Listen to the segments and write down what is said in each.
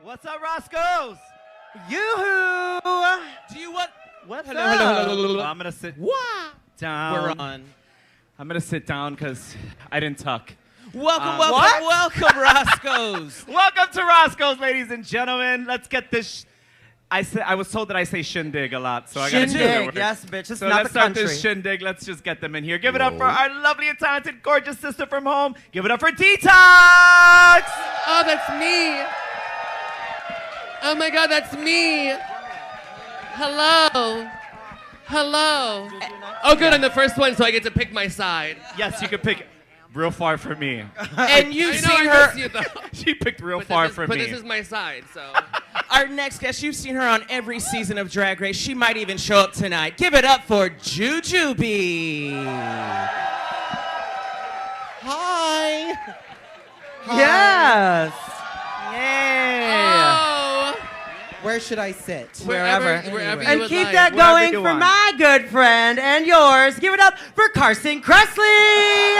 What's up, Roscoe's? Yoo-hoo! Do you what? What's Hello, up? hello. I'm gonna sit down. We're on. I'm gonna sit down because I didn't tuck. Welcome, Roscoe's. Welcome to Roscoe's, ladies and gentlemen. Let's get this. I was told that I say shindig a lot, so I gotta do the Shindig, word. yes, bitch. It's So not let's the start country. this shindig. Let's just get them in here. Give it up for our lovely and talented, gorgeous sister from home. Give it up for Detox! Oh, that's me. Oh my God, that's me. Hello. Hello. Oh, good, I'm the first one, so I get to pick my side. Yes, you can pick real far from me. And you've I know seen I her. miss you, though. She picked real But far this is, from but me. this is my side, so. Our next guest, you've seen her on every season of Drag Race. She might even show up tonight. Give it up for JuJuBee. Hi. Yes. Yeah. Oh. Where should I sit? Wherever you And would keep like. that Wherever going you for want. my good friend and yours. Give it up for Carson Kressley.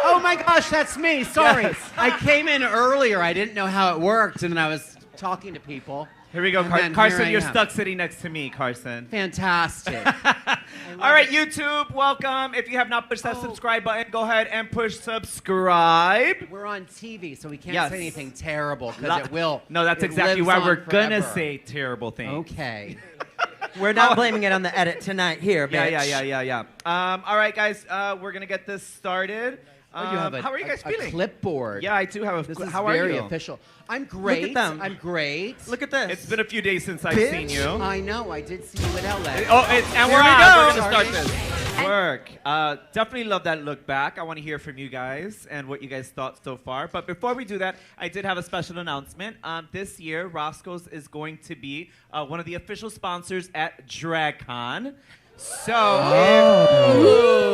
Oh my gosh, that's me. Sorry. Yes. I came in earlier. I didn't know how it worked, and then I was talking to people. Here we go, And then Carson. here I You're am. stuck sitting next to me, Carson. Fantastic. All right, YouTube, welcome. If you have not pushed that subscribe button, go ahead and push subscribe. We're on TV, so we can't Yes. say anything terrible because it will. No, that's it exactly lives why on we're gonna forever. say terrible things. Okay. We're not blaming it on the edit tonight here, bitch. Yeah. All right, guys, we're gonna get this started. Oh, you have how are you guys a feeling? clipboard. Yeah, I do have a. This is how are very you? official. I'm great. at them. I'm great. Look at this. It's been a few days since I've Bitch. seen you. I know. I did see you in LA. Oh, and Here we're we on. go. We're gonna start this. Work. Definitely love that look back. I want to hear from you guys and what you guys thought so far. But before we do that, I did have a special announcement. This year, Roscoe's is going to be one of the official sponsors at DragCon. So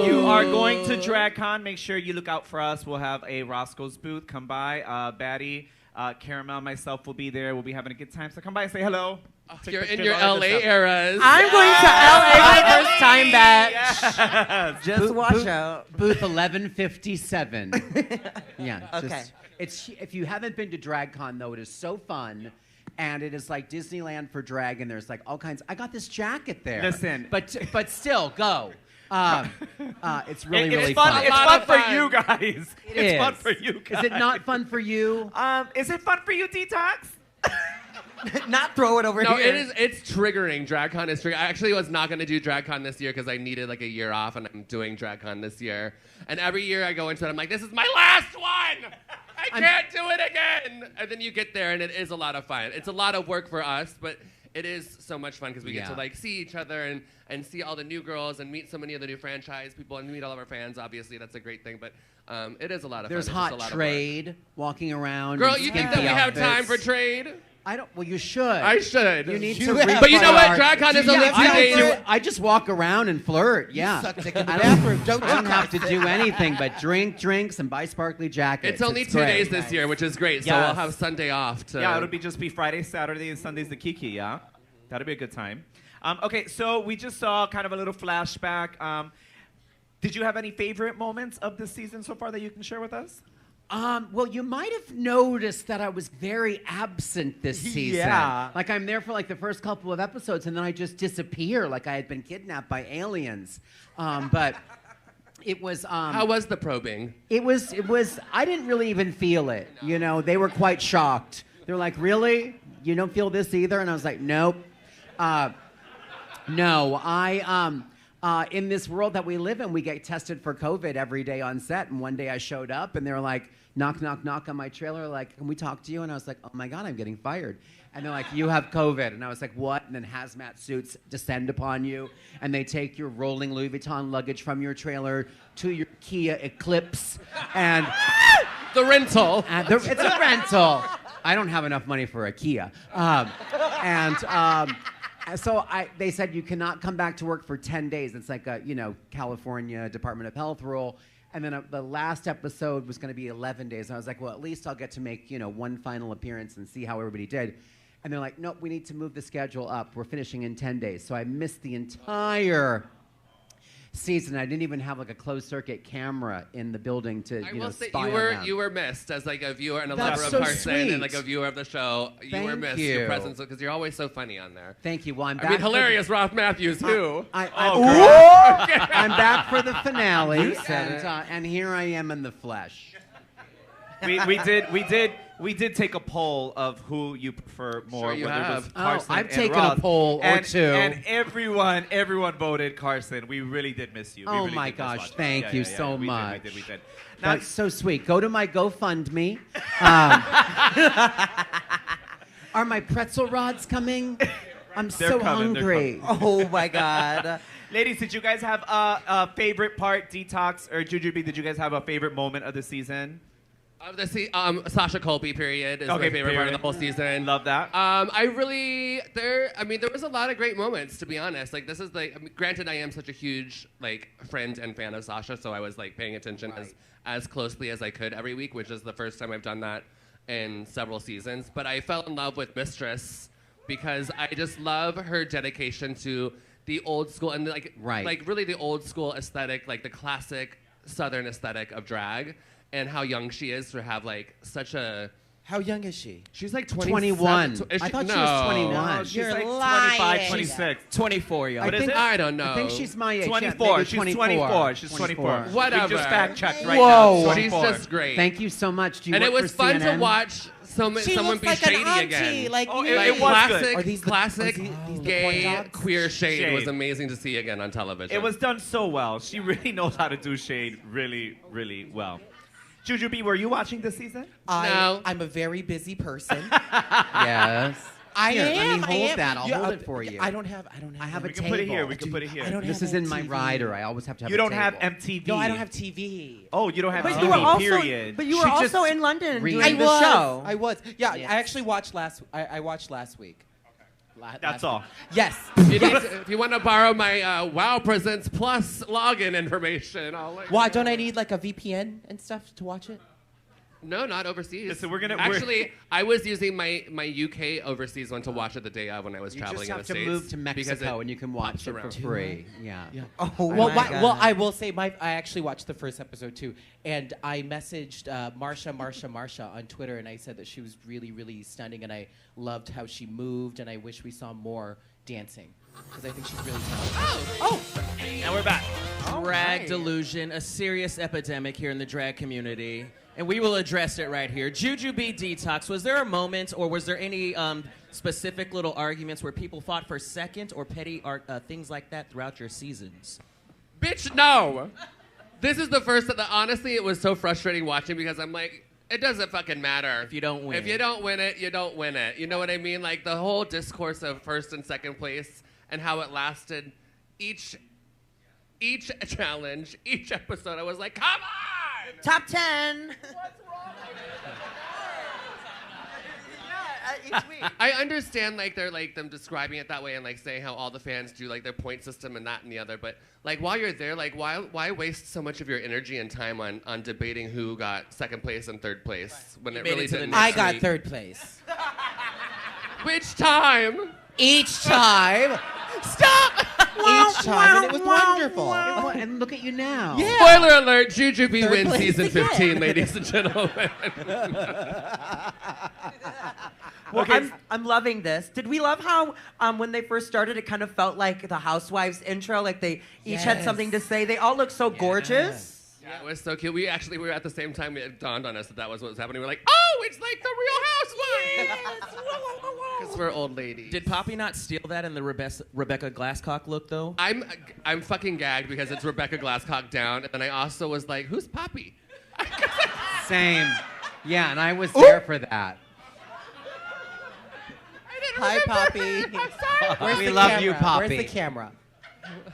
if you are going to DragCon, make sure you look out for us. We'll have a Roscoe's booth. Come by. Batty, Caramel, myself will be there. We'll be having a good time. So come by and say hello. Take You're in pictures, your all LA that good stuff. eras. I'm going to LA for the first time, bitch. Yes. Just watch out. Booth 1157. Yeah. Okay. Just, it's if you haven't been to DragCon though, it is so fun. And it is like Disneyland for drag, and there's like all kinds. I got this jacket there. Listen. but still, go. It's really It's really fun. fun. It's lot fun of for fun. you guys. It It's is. fun for you guys. Is it not fun for you? Is it fun for you, Detox? Not throw it over No, here. it is. It's triggering. DragCon is triggering. I actually was not going to do DragCon this year because I needed like a year off, and I'm doing DragCon this year. And every year I go into it, I'm like, this is my last one. I can't do it again. And then you get there, and it is a lot of fun. It's a lot of work for us, but it is so much fun because we get to like see each other and see all the new girls and meet so many of the new franchise people and meet all of our fans. Obviously, that's a great thing, but it is a lot of There's fun. It's just hot a lot trade walking around. Of work. Girl, in you think that skimpy we have time outfits. for trade? I don't. Well, you should. I should. You need You to. have- read But you know what? art. DragCon is only 2 I don't days. do- I just walk around and flirt. Yeah. Suck dick in the bathroom. Don't I don't have to do anything but drink drinks and buy sparkly jackets. It's only 2 great. days this year, which is great. So Yes. I'll have Sunday off. To Yeah, it'll be just be Friday, Saturday, and Sunday's the Kiki, yeah? That'll be a good time. Okay, so we just saw kind of a little flashback. Did you have any favorite moments of this season so far that you can share with us? Well, you might have noticed that I was very absent this season. Yeah. Like I'm there for like the first couple of episodes, and then I just disappear, like I had been kidnapped by aliens. But it was. How was the probing? It was. I didn't really even feel it. You know, they were quite shocked. They're like, "Really? You don't feel this either?" And I was like, "Nope." No, in this world that we live in, we get tested for COVID every day on set. And one day I showed up, and they were like, knock, knock, knock on my trailer, like, can we talk to you? And I was like, oh my God, I'm getting fired. And they're like, you have COVID. And I was like, what? And then hazmat suits descend upon you, and they take your rolling Louis Vuitton luggage from your trailer to your Kia Eclipse, and The rental. it's a rental. I don't have enough money for a Kia. So they said you cannot come back to work for 10 days. It's like a, California Department of Health rule. And then the last episode was going to be 11 days. And I was like, well, at least I'll get to make, one final appearance and see how everybody did. And they're like, nope, we need to move the schedule up. We're finishing in 10 days. So I missed the entire season. I didn't even have like a closed circuit camera in the building to I will say spy you on were them. you were missed as like a viewer and a That's lover of so Carson sweet. and like a viewer of the show. You were Thank missed. you. Your presence because you're always so funny on there. Thank you. Well, I'm back. I mean, hilarious Roth Matthews who? I'm back for the finale, and here I am in the flesh. We did take a poll of who you prefer more. Sure you whether it was have. Carson I've and taken Roth. a poll or and, two. and everyone voted Carson. We really did miss you. We Oh really my did miss gosh, watching. thank Yeah, you yeah, yeah, so we much. We did. Now, That's so sweet. Go to my GoFundMe. Are my pretzel rods coming? I'm They're so coming, they're hungry. Oh my God. ladies, did you guys have a favorite part, Detox or JuJuBee? Did you guys have a favorite moment of the season? Sasha Colby period is my favorite part of the whole season. Love that. There was a lot of great moments, to be honest. Like, this is like, granted, I am such a huge like friend and fan of Sasha, so I was like paying attention as closely as I could every week, which is the first time I've done that in several seasons. But I fell in love with Mistress because I just love her dedication to the old school and like really the old school aesthetic, like the classic Southern aesthetic of drag. And how young she is to have like such a. How young is she? She's like 21. Is I thought no. she was 21. No, she's You're like lying. 25, 26. 24, y'all. What is it? I don't know. I think she's my age. 24. Maybe She's 24. She's 24. Whatever. We just fact checked right Whoa. now. She's 24. just great. Thank you so much. Do you And it work was for fun CNN? to watch someone She looks be like shady an auntie, again. like Oh, you. it was classic, good. Are these the- classic are these the corn gay dogs? queer shade was Shade. amazing to see again on television. It was done so well. She really knows how to do shade really, really well. JuJuBee, were you watching this season? No. I'm a very busy person. Yes. I Here, am. let me I hold am. that. I'll Yeah, hold it for you. I don't have. I have We a can table. put it here. We can put it here. I don't This have is in my MTV. rider. I always have to have You a don't table. have MTV. No, I don't have TV. Oh, you don't have But TV, you were also- period. But you were She also just in London re- doing I the was. show. I was. Yeah, Yes. I actually watched last. I watched last week. That's all. Yes. If you want to borrow my Wow Presents Plus login information, I'll let you Why know. don't I need like a VPN and stuff to watch it? No, not overseas. Listen, we're Actually, I was using my UK overseas one to watch it the day of when I was You traveling just in have the to States. move to because Mexico it and you can watch pops it for around. free. Yeah. Oh Well, my God. well, I will say I actually watched the first episode too, and I messaged Marsha on Twitter, and I said that she was really, really stunning, and I loved how she moved, and I wish we saw more dancing because I think she's really talented. And we're back. Drag delusion, a serious epidemic here in the drag community. And we will address it right here. JuJuBee Detox, was there a moment or was there any specific little arguments where people fought for second or petty things like that throughout your seasons? Bitch, no. This is the first that honestly it was so frustrating watching because I'm like, it doesn't fucking matter. If you don't win. If you don't win it, you don't win it. You know what I mean? Like the whole discourse of first and second place and how it lasted each challenge, each episode, I was like, come on! Top 10. Each week. I understand like they're like them describing it that way and like saying how all the fans do like their point system and that and the other, but like while you're there, like why waste so much of your energy and time on debating who got second place and third place when it made really it to the didn't? next I got week. third place Which time? each time. Stop! Each time, and it was wonderful. And look at you now. Yeah. Spoiler alert, JuJuBee Third wins place season again. 15, ladies and gentlemen. Well, Okay. I'm loving this. Did we love how when they first started, it kind of felt like the Housewives intro, like they each had Yes. something to say. They all look so gorgeous. Yeah, it was so cute. We were at the same time. It dawned on us that was what was happening. We're like, oh, it's like the Real Housewives. Because we're old ladies. Did Poppy not steal that in the Rebecca Glasscock look, though? I'm fucking gagged because it's Rebecca Glasscock down, and then I also was like, who's Poppy? Same. Yeah, and I was there for that. Hi, Poppy. Where's We the love camera? you, Poppy. Where's the camera?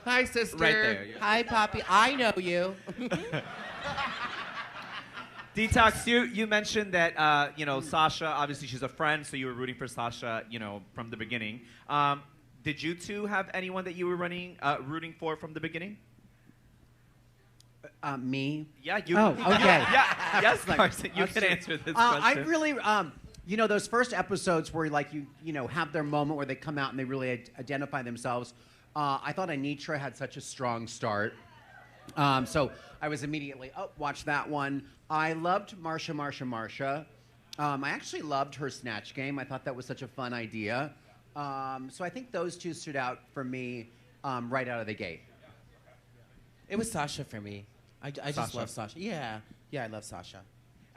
Hi, sister. Right there. Hi, Poppy. I know you. Detox, you mentioned that Sasha. Obviously, she's a friend, so you were rooting for Sasha, from the beginning. Did you two have anyone that you were rooting for from the beginning? Me? Yeah, you. Oh, okay. Yeah, yes, Carson, you That's can true. answer this I question. really, those first episodes where like you have their moment where they come out and they really identify themselves. I thought Anitra had such a strong start. So I was immediately, watch that one. I loved Marsha. I actually loved her Snatch Game. I thought that was such a fun idea. So I think those two stood out for me right out of the gate. It was Sasha for me. I just Sasha. love Sasha. Yeah, I love Sasha.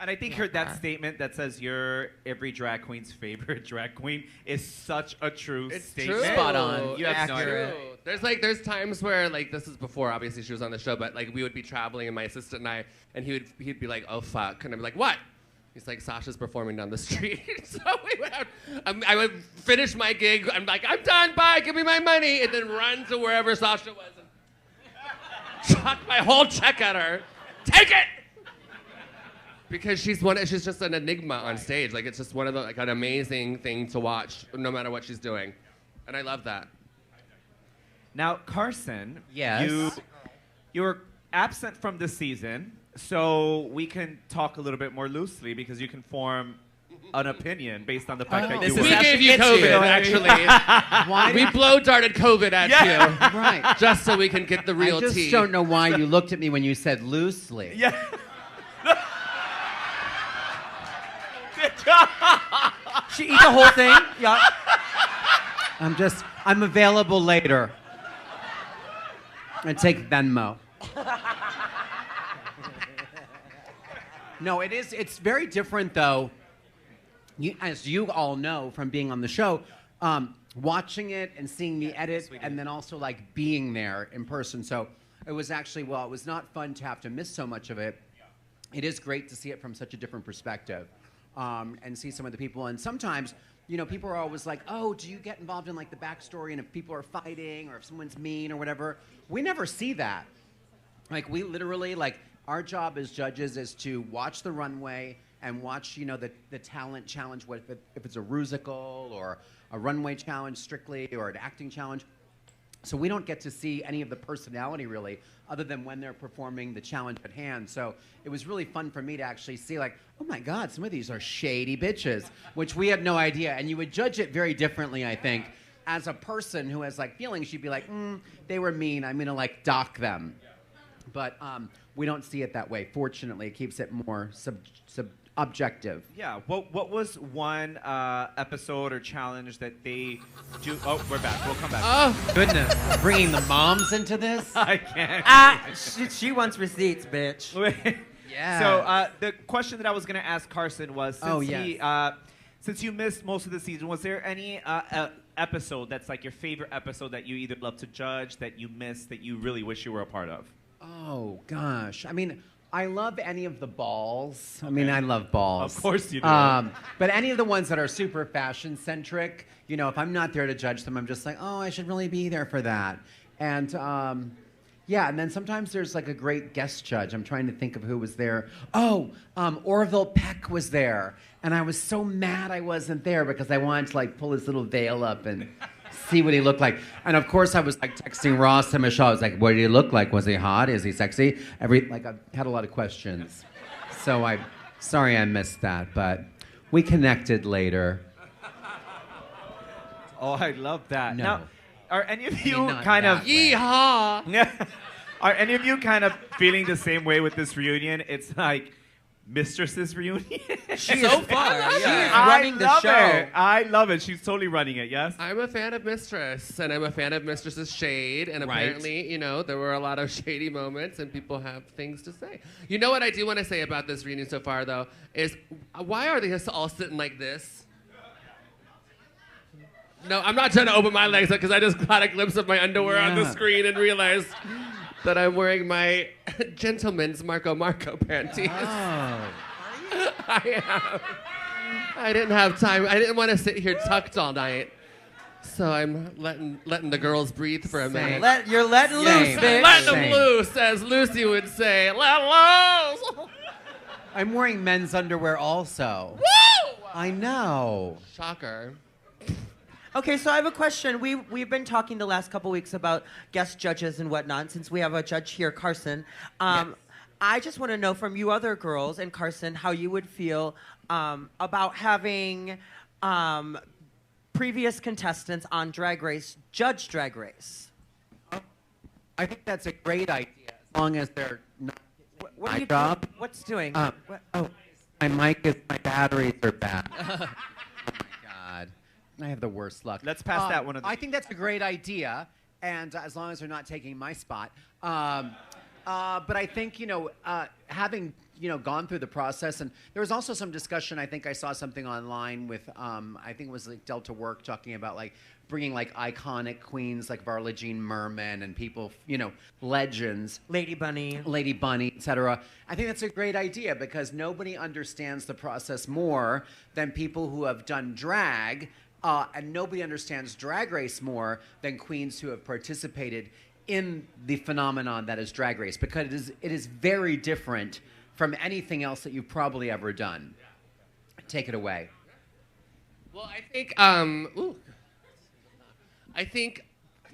And I think that statement that says you're every drag queen's favorite drag queen is such a true statement. True. Spot on. You have no idea. There's times where like this is before obviously she was on the show, but like we would be traveling and my assistant and I, and he'd be like, oh fuck, and I'd be like, what? He's like, Sasha's performing down the street. So we would I would finish my gig. I'm like, I'm done. Bye. Give me my money, and then run to wherever Sasha was and chuck my whole check at her. Take it. Because she's just an enigma on stage. Like it's just one of the an amazing thing to watch, no matter what she's doing, and I love that. Now, Carson, Yes. you were absent from this season, so we can talk a little bit more loosely because you can form an opinion based on the fact that This you is were. We gave you COVID, actually. Why We blow darted COVID at you, Right. just so we can get the real I just tea. don't know why you looked at me when you said loosely. Yeah. She eat the whole thing. Yeah. I'm available later. And take Venmo. No, it's very different though. As you all know from being on the show, watching it and seeing the edit and then also like being there in person. So it was actually, well, it was not fun to have to miss so much of it. It is great to see it from such a different perspective. And see some of the people. And sometimes, people are always like, oh, do you get involved in like the backstory and if people are fighting or if someone's mean or whatever? We never see that. Like we literally, like our job as judges is to watch the runway and watch, the talent challenge, if it's a rusical or a runway challenge strictly or an acting challenge. So we don't get to see any of the personality really, other than when they're performing the challenge at hand. So it was really fun for me to actually see like, oh my God, some of these are shady bitches, which we had no idea. And you would judge it very differently, I think. As a person who has like feelings, you'd be like, they were mean, I'm gonna like dock them. But we don't see it that way. Fortunately, it keeps it more objective. Yeah. What was one episode or challenge that they do? Oh, we're back. We'll come back. Oh, goodness. Bringing the moms into this? I can't. She wants receipts, bitch. Yeah. So the question that I was going to ask Carson was, yes. Since you missed most of the season, was there any episode that's like your favorite episode that you either love to judge, that you missed, that you really wish you were a part of? Oh, gosh. I mean, I love any of the balls. I mean, I love balls. Of course you do. But any of the ones that are super fashion-centric, if I'm not there to judge them, I'm just like, oh, I should really be there for that. And, and then sometimes there's like a great guest judge. I'm trying to think of who was there. Oh, Orville Peck was there. And I was so mad I wasn't there because I wanted to like pull his little veil up and see what he looked like. And of course I was like texting Ross and Michelle. I was like, what did he look like? Was he hot? Is he sexy? I had a lot of questions. So sorry I missed that, but we connected later. Oh, I love that. No. Now, are any of you not kind of that way. Yeehaw! Are any of you kind of feeling the same way with this reunion? It's like Mistress's reunion. So far, yeah. running the love show. it. I love it. She's totally running it. Yes. I'm a fan of Mistress, and I'm a fan of Mistress's shade, and Right. apparently, there were a lot of shady moments, and people have things to say. You know what I do want to say about this reunion so far, though, is why are they all sitting like this? No, I'm not trying to open my legs up because I just caught a glimpse of my underwear on the Yeah. screen and realized that I'm wearing my gentleman's Marco panties. Oh. I am. I didn't have time. I didn't want to sit here tucked all night. So I'm letting the girls breathe for a minute. You're letting loose, Same. bitch. Let them Same. loose, as Lucy would say. Let loose. I'm wearing men's underwear also. Woo! I know. Shocker. Okay, so I have a question. We've been talking the last couple weeks about guest judges and whatnot. Since we have a judge here, Carson, I just want to know from you other girls and Carson how you would feel about having previous contestants on Drag Race judge Drag Race. I think that's a great idea, long as they're not What my are you job. doing? What's doing? What? Oh, my batteries are bad. Oh my God. I have the worst luck. Let's pass that one. I think that's a great idea, and as long as they're not taking my spot. But I think, having, gone through the process, and there was also some discussion, I think I saw something online with, I think it was like Delta Work talking about like bringing like iconic queens like Varla Jean Merman and people, legends. Lady Bunny. Lady Bunny, etc. I think that's a great idea because nobody understands the process more than people who have done drag, and nobody understands Drag Race more than queens who have participated in the phenomenon that is Drag Race, because it is very different from anything else that you've probably ever done. Take it away. Well, I think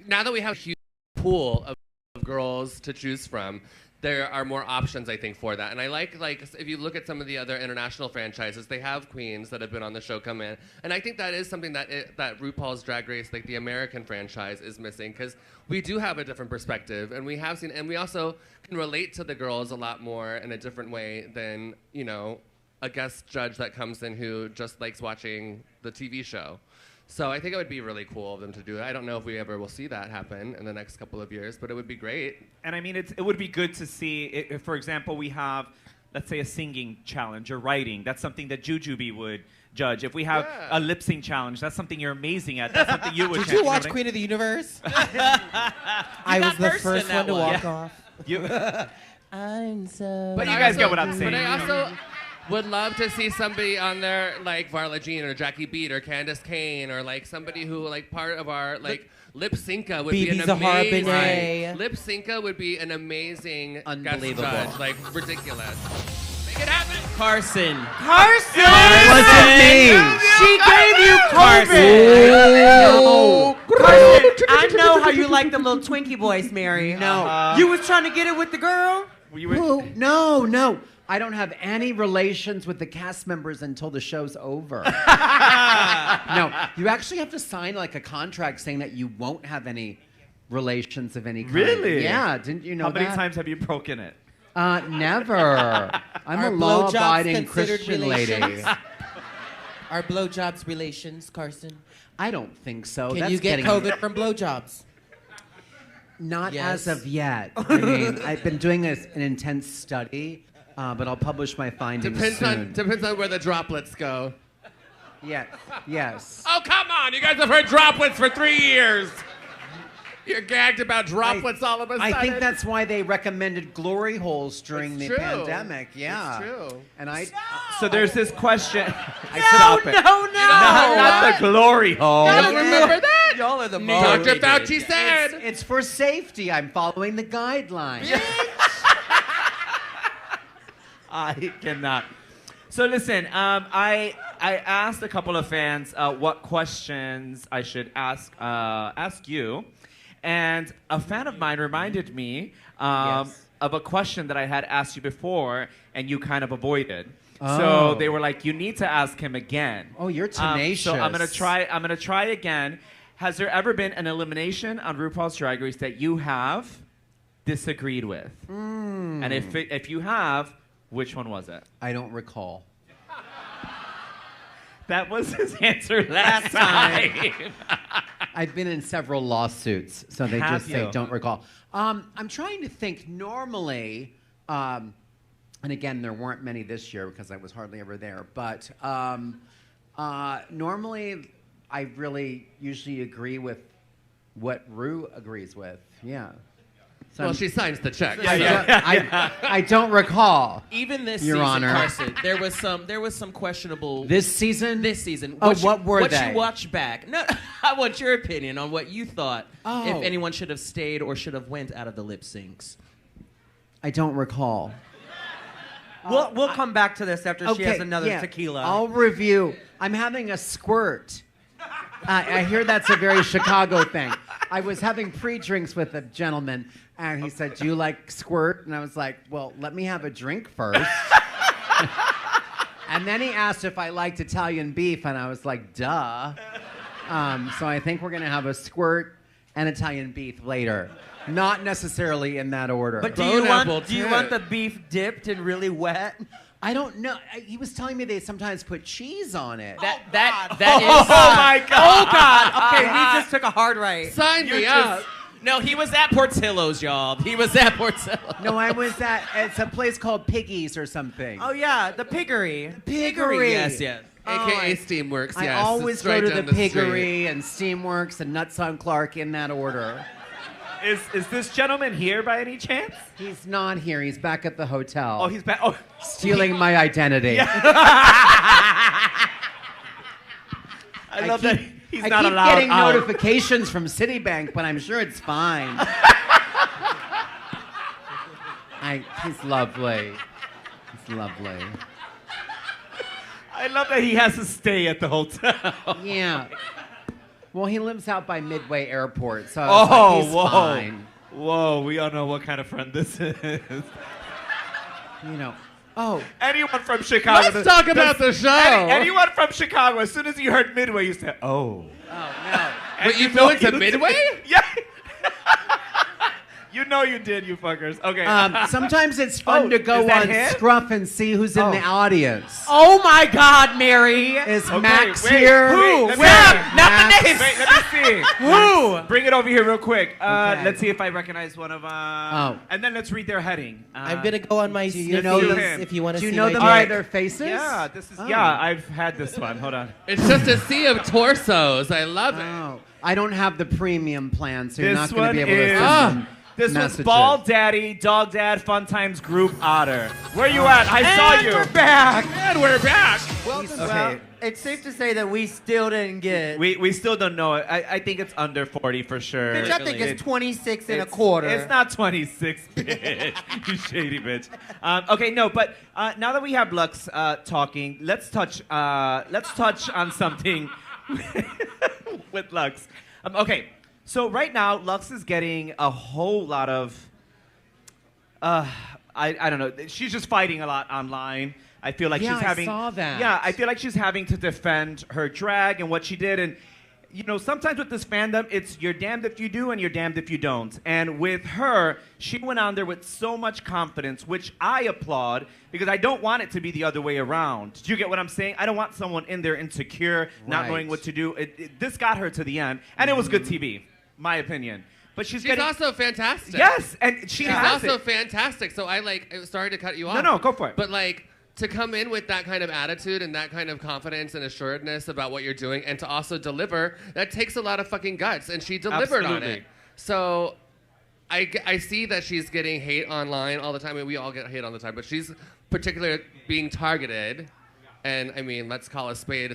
now that we have a huge pool of girls to choose from, there are more options, I think, for that. And I like if you look at some of the other international franchises, they have queens that have been on the show come in. And I think that is something that RuPaul's Drag Race, like the American franchise, is missing, because we do have a different perspective, and we have seen, and we also can relate to the girls a lot more in a different way than, a guest judge that comes in who just likes watching the TV show. So I think it would be really cool of them to do it. I don't know if we ever will see that happen in the next couple of years, but it would be great. And I mean, it would be good to see, if, for example, we have, let's say, a singing challenge or writing. That's something that JuJuBee would judge. If we have a lip sync challenge, that's something you're amazing at. That's something you would Did you watch Queen of the Universe? I was the first one to walk off. I'm so... But you guys get what I'm saying. But I also would love to see somebody on there like Varla Jean or Jackie Beat or Candace Kane, or like somebody who, like, part of our Lip Synca would be an amazing. Lip Synca would be an amazing Unbelievable. guest judge, like ridiculous. Make it happen, Carson. It wasn't me. She gave you COVID. Carson, I know how you like them little Twinkie boys, Mary. No. You was trying to get it with the girl? No. I don't have any relations with the cast members until the show's over. No, you actually have to sign like a contract saying that you won't have any relations of any kind. Really? Yeah, didn't you know that? How many times have you broken it? Never. I'm Are a blowjobs law-abiding considered Christian lady. relations? Are blowjobs relations, Carson? I don't think so. Can That's you get getting- COVID from blowjobs? Not Yes. as of yet. I mean, I've been doing an intense study, but I'll publish my findings soon. Depends on where the droplets go. Yes. Oh, come on. You guys have heard droplets for 3 years. You're gagged about droplets all of a sudden. I think that's why they recommended glory holes during the pandemic. Yeah. It's true. And So there's this question. No. Not the glory hole. You don't remember that? Y'all are the Dr. Fauci said. It's for safety. I'm following the guidelines. I cannot. So listen, I asked a couple of fans what questions I should ask you, and a fan of mine reminded me of a question that I had asked you before, and you kind of avoided. So they were like, "You need to ask him again." Oh, you're tenacious. So I'm gonna try again. Has there ever been an elimination on RuPaul's Drag Race that you have disagreed with? And if you have, which one was it? I don't recall. That was his answer last time. I've been in several lawsuits, so they Have just say you? don't recall. I'm trying to think. Normally, and again, there weren't many this year because I was hardly ever there. But normally, I really usually agree with what Ru agrees with. Yeah. So Well, she signs the check. I don't recall. Even this Your season, Honor. Carson, there was some questionable. This season? This season. Oh, what were what they? you watched back? No, I want your opinion on what you thought. Oh. If anyone should have stayed or should have went out of the lip syncs. I don't recall. We'll come back to this after she has another yeah. tequila. I'll review. I'm having a squirt. I hear that's a very Chicago thing. I was having pre-drinks with a gentleman, and he said, "Do you like squirt?" And I was like, "Well, let me have a drink first." And then he asked if I liked Italian beef, and I was like, "Duh." So I think we're gonna have a squirt, and Italian beef later. Not necessarily in that order. But Bone apple do you tip. want the beef dipped and really wet? I don't know. He was telling me they sometimes put cheese on it. That Oh is. my God! Oh God! Okay, we just took a hard right. Sign me up. No, he was at Portillo's, y'all. He was at Portillo's. No, I was at, it's a place called Piggy's or something. Oh yeah, the piggery. Piggery. Yes, yes. AKA Steamworks, yes. I always it's go right to down the street. Piggery and Steamworks and Nuts on Clark in that order. Is this gentleman here by any chance? He's not here. He's back at the hotel. Oh, he's back. Oh, stealing my identity. I love that he's I not keep allowed getting out. notifications from Citibank, but I'm sure it's fine. He's lovely. He's lovely. I love that he has to stay at the hotel. Yeah. Well, he lives out by Midway Airport, so Oh, he's whoa. fine. Whoa, we all know what kind of friend this is. You know. Oh, Anyone from Chicago. Let's talk about the show. Anyone from Chicago, as soon as you heard Midway, you said, oh. no. Wait, you flew into Midway? Yeah. You know you did, you fuckers. Okay. Sometimes it's fun Oh, to go is that on him? Scruff and see who's in Oh. the audience. Oh my God, Mary! Is Okay, Max wait, here? who? Let me Where? see. Not the Max. names. Wait, let me see. Who? Bring it over here real quick. Okay. Let's see if I recognize one of them. Oh. And then let's read their heading. I'm gonna go on my Do you know sniffies them? if you want to Do see you know my them dick. by their faces? Yeah, this is. Oh. Yeah, I've had this one. Hold on. It's just a sea of torsos. I love it. Oh, I don't have the premium plan, so you're This not going to be one able to is- send them This messages. was Ball Daddy, Dog Dad, Fun Times Group Otter. Where you at? I saw And you. we're back. And we're back. Well, it's safe to say that we still didn't get. We still don't know it. I think it's under 40 for sure. Bitch, I think It- it's 26 and a it's- quarter. It's not 26, bitch. You shady bitch. Okay, no, but now that we have Lux talking, let's touch on something with Lux. Okay, so right now Lux is getting a whole lot of. I don't know. She's just fighting a lot online. I feel like Yeah, she's I having. saw that. Yeah, I feel like she's having to defend her drag and what she did, and you know, sometimes with this fandom, it's you're damned if you do and you're damned if you don't. And with her, she went on there with so much confidence, which I applaud because I don't want it to be the other way around. Do you get what I'm saying? I don't want someone in there insecure, not Right. knowing what to do. This got her to the end, and it was good TV, my opinion. But she's She's getting also fantastic. yes, and she She's has also it. fantastic. So sorry to cut you off. No, go for it. But like to come in with that kind of attitude and that kind of confidence and assuredness about what you're doing and to also deliver, that takes a lot of fucking guts. And she delivered on Absolutely. it. So I see that she's getting hate online all the time. I mean, we all get hate all the time. But she's particularly being targeted. And I mean, let's call a spade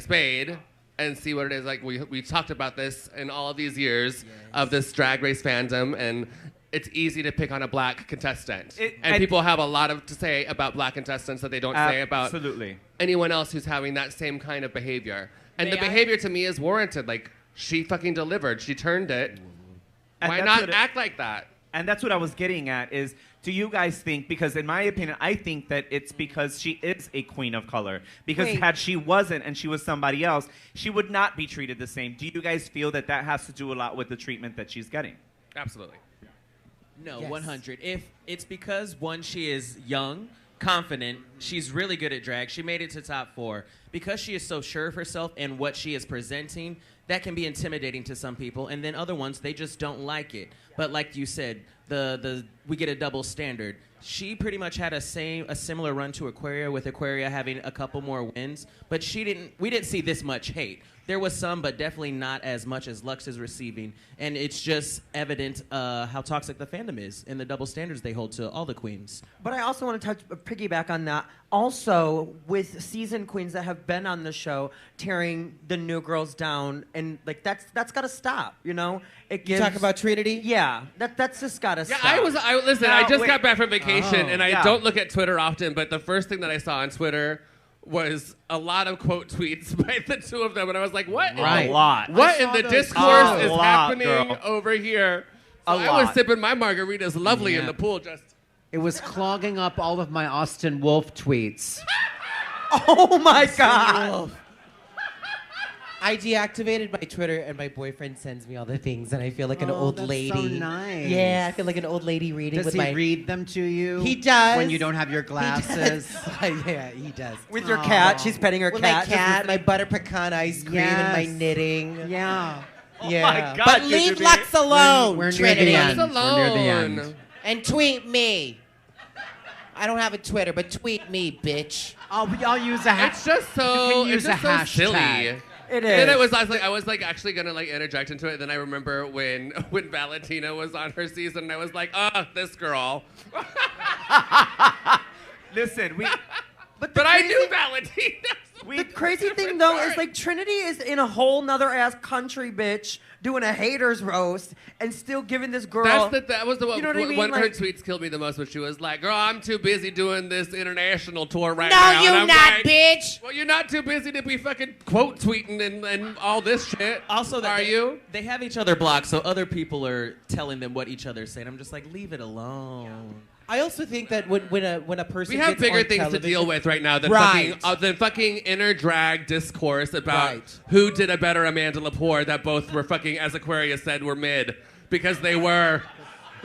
and see what it is. Like we talked about this in all of these years of this drag race fandom, and it's easy to pick on a black contestant. And people have a lot to say about black contestants that they don't say about Absolutely. anyone else who's having that same kind of behavior. And May the I? behavior to me is warranted. Like, she fucking delivered. She turned it. And Why that's not what it- act like that? And that's what I was getting at is, do you guys think, because in my opinion, I think that it's because she is a queen of color. Because Wait. had she wasn't and she was somebody else, she would not be treated the same. Do you guys feel that that has to do a lot with the treatment that she's getting? Absolutely. No, Yes. 100. If it's because one, she is young, confident, she's really good at drag. She made it to top 4. Because she is so sure of herself and what she is presenting, that can be intimidating to some people. And then other ones, they just don't like it. But like you said, we get a double standard. She pretty much had a similar run to Aquaria, with Aquaria having a couple more wins. But we didn't see this much hate. There was some, but definitely not as much as Lux is receiving. And it's just evident how toxic the fandom is and the double standards they hold to all the queens. But I also want to piggyback on that. Also, with seasoned queens that have been on the show, tearing the new girls down, and like that's got to stop. You know, it You gives. talk about Trinity? Yeah, that's just got to Yeah, stop. listen, Now, I just wait. got back from vacation, and I Yeah. don't look at Twitter often, but the first thing that I saw on Twitter was a lot of quote tweets by the two of them, and I was like, what? Right. A lot. What I in saw the those discourse too. is A lot, happening girl. over here? So A I was lot. sipping my margaritas lovely in Yeah. the pool just... It was clogging up all of my Austin Wolf tweets. Oh my God! I deactivated my Twitter, and my boyfriend sends me all the things, and I feel like an old that's lady. so nice. Yeah, I feel like an old lady reading Does with he my. read them to you? He does. When you don't have your glasses. Yeah, he does. With your cat, she's petting her With cat. my cat, my butter pecan ice cream, and my Yes. knitting. Yeah. Yeah. my God, But leave JuJuBee. Lux alone, We're near Trinity. the end. Leave us We're near the alone. end. And tweet me. I don't have a Twitter, but tweet me, bitch. I'll use a It's just so You can use it's just a so hashtag. silly. It And is. it was I was like actually gonna like interject into it. Then I remember when Valentina was on her season, and I was like, this girl. Listen, But I knew Valentina. The crazy thing though is like Trinity is in a whole nother ass country, bitch, doing a haters roast and still giving this girl. That was the one. You know what I mean? One of her Like- tweets killed me the most. When she was like, "Girl, I'm too busy doing this international tour right No, now." you And I'm not, like, bitch. Well, you're not too busy to be fucking quote tweeting and all this shit. Also, are you? They have each other blocked, so other people are telling them what each other's saying. I'm just like, leave it alone. I also think that when a person We have gets bigger on things to television- deal with right now than Right. fucking inner drag discourse about Right. who did a better Amanda Lepore that both were fucking, as Aquarius said, were mid. Because they were.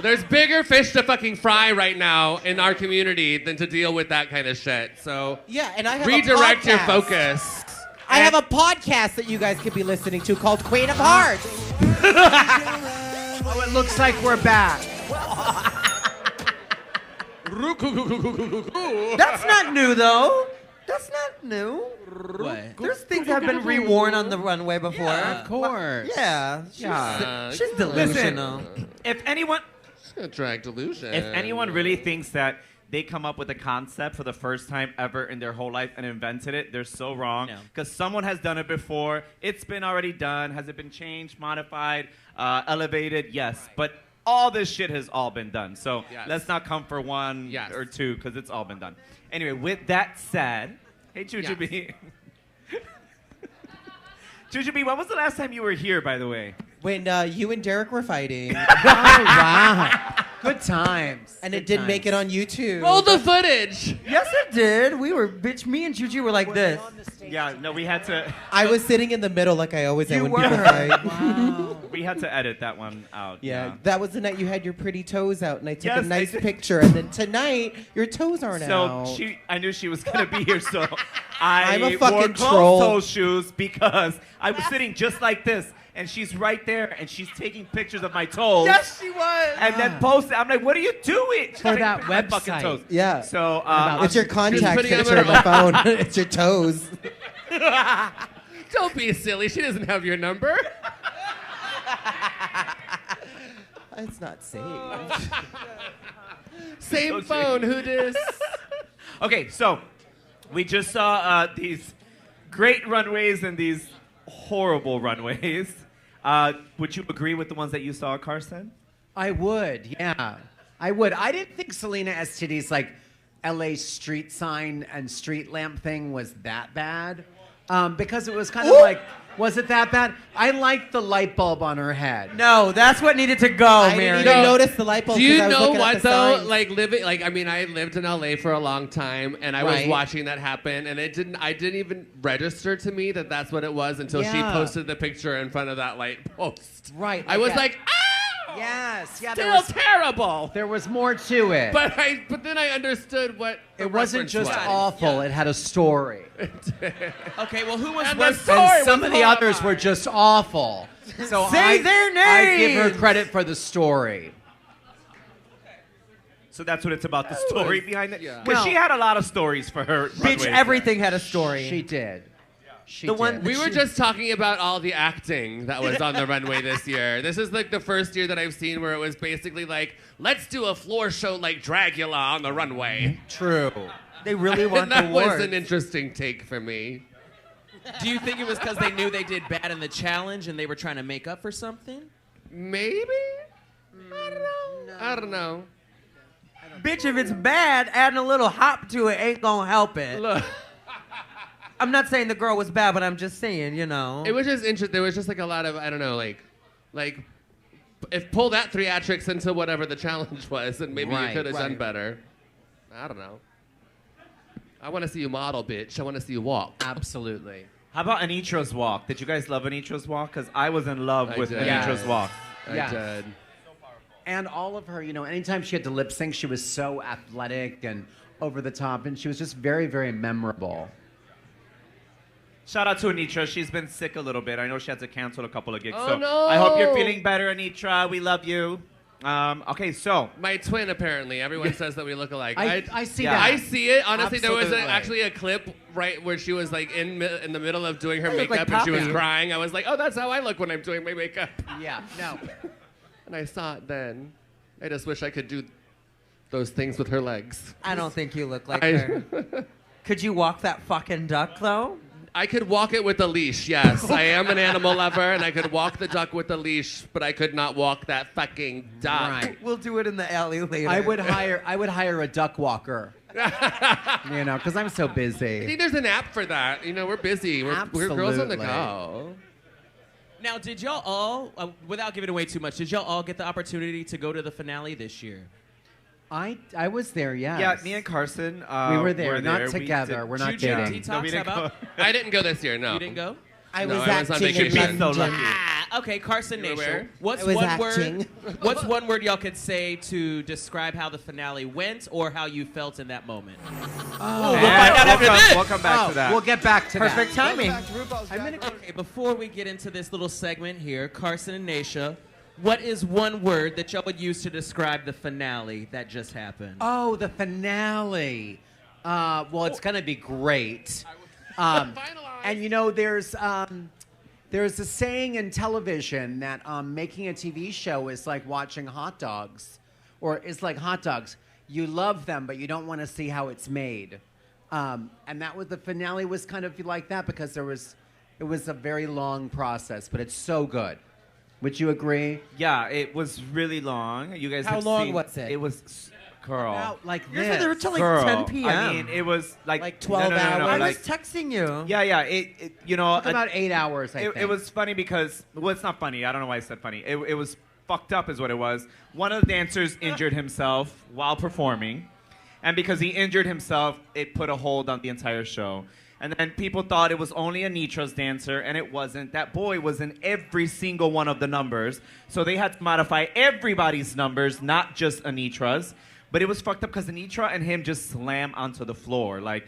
There's bigger fish to fucking fry right now in our community than to deal with that kind of shit. So Yeah, and I have redirect a your podcast. focus. I have a podcast that you guys could be listening to called Queen of Hearts. Oh, it looks like we're back. That's not new though. That's not new. What? There's things that have been reworn on the runway before. Yeah. Of course. Yeah. She's delusional. if anyone Drag delusion. If anyone really thinks that they come up with a concept for the first time ever in their whole life and invented it, they're so wrong. No. Because someone has done it before. It's been already done. Has it been changed, modified, elevated? Yes. But all this shit has all been done. So Yes. let's not come for one Yes. or two because it's all been done. Anyway, with that said, hey, JuJuBee. JuJuBee, when was the last time you were here, by the way? When you and Derek were fighting, Oh, wow. Good times. and Good it didn't times. make it on YouTube. Roll the footage. Yes, it did. We were, bitch, me and Juju were like this. Yeah, no, we had to. I was sitting in the middle like I always am You when people were. fight. Wow. We had to edit that one out. Yeah, that was the night you had your pretty toes out, and I took Yes, a I nice did. picture. And then tonight, your toes aren't out. So I knew she was gonna be here, so I I'm a wore fucking closed troll. toe shoes because I was sitting just like this, and she's right there, and she's taking pictures of my toes. Yes, she was. And then posted. I'm like, "What are you doing?" She's For taking that pictures of my fucking website. toes. Yeah. So It's your contact putting them picture in on my phone. It's your toes. Don't be silly. She doesn't have your number. It's not safe. Same Don't phone. Who dis? Okay, so we just saw these great runways and these horrible runways. Would you agree with the ones that you saw, Carson? I would, yeah. I would. I didn't think Selena STD's like LA street sign and street lamp thing was that bad. Because it was kind of like, was it that bad? I liked the light bulb on her head. No, that's what needed to go, I Mary. didn't even notice the light bulb. Do you 'cause I was know looking at what the though? signs. Like living, like I mean, I lived in LA for a long time, and I was Right. watching that happen, and it didn't. I didn't even register to me that that's what it was until she Yeah. posted the picture in front of that light post. Right. I was yeah. like, oh, Yes, yeah, still terrible. there was more to it. But then I understood what the it wasn't reference just was. awful, it had a story. Okay, well, who was And worse? the story And some was of the horrible. others were just awful. So Say their I give her names. credit for the story. So that's what it's about, the story behind it. yeah. Because Well- she had a lot of stories for her. Bitch, runways. everything had a story. She did. She The did. one- We were just talking about all the acting that was on the runway this year. This is like the first year that I've seen where it was basically like, let's do a floor show like Dragula on the runway. True. They really want And that the was awards. an interesting take for me. Do you think it was because they knew they did bad in the challenge and they were trying to make up for something? Maybe? I don't know. I don't know. Bitch, if it's bad, adding a little hop to it ain't gonna help it. Look, I'm not saying the girl was bad, but I'm just saying, you know. it was just interesting. There was just like a lot of, I don't know, like if pull that theatrics into whatever the challenge was, then maybe you Right, could have done right. better. I don't know. I want to see you model, bitch. I want to see you walk. Absolutely. How about Anitra's walk? Did you guys love Anitra's walk? Because I was in love with did. Anitra's walk. Yes. I did. And all of her, anytime she had to lip sync, she was so athletic and over the top, and she was just very, very memorable. Shout out to Anitra. She's been sick a little bit. I know she had to cancel a couple of gigs. Oh, so no. I hope you're feeling better, Anitra. We love you. Okay, so. My twin, apparently. Everyone says that we look alike. I see Yeah. that. I see it. Honestly, there was Absolutely. actually a clip right where she was like in the middle of doing her I look makeup like and she was Poppy. crying. I was like, oh, that's how I look when I'm doing my makeup. Yeah, no. And I saw it then. I just wish I could do those things with her legs. I don't think you look like I- her. Could you walk that fucking duck though? I could walk it with a leash, yes. I am an animal lover, and I could walk the duck with a leash, but I could not walk that fucking duck. Right. We'll do it in the alley later. I would hire a duck walker. Because I'm so I busy. think there's an app for that. We're busy. We're girls on the Absolutely. go. Now, did y'all all, without giving away too much, did y'all all get the opportunity to go to the finale this year? I was there, yes. Yeah, me and Carson. We were there, not We together. did- We're not JuJuBee dating. Detox, No, we how didn't about? I didn't go this year, no. You didn't go? I No, was I was on acting in vacation. So London. lucky. Okay, Carson You were Naysha. where? What's I was one acting. word? What's one word y'all could say to describe how the finale went or how you felt in that moment? Oh, We'll find out after this. We'll come back to that. Oh, We'll get back to Perfect that. timing. Okay, before we get into this little segment here, Carson and Naysha, what is one word that y'all would use to describe the finale that just happened? Oh, the finale. Well, it's going to be great. And there's a saying in television that making a TV show is like watching hot dogs, or it's like hot dogs. You love them, but you don't want to see how it's made. And the finale was kind of like that because it was a very long process, but it's so good. Would you agree? Yeah, it was really long. You guys How have long seen, was it? It was, girl. About like Yours were there this. till like Girl, 10 p.m. I mean, it was like 12 no, hours. I like, was texting you. yeah. Took about 8 hours, I think. It was funny because, well, it's not funny. I don't know why I said funny. It was fucked up is what it was. One of the dancers injured himself while performing. And because he injured himself, it put a hold on the entire show. And then people thought it was only Anitra's dancer, and it wasn't. That boy was in every single one of the numbers. So they had to modify everybody's numbers, not just Anitra's. But it was fucked up because Anitra and him just slammed onto the floor. Like,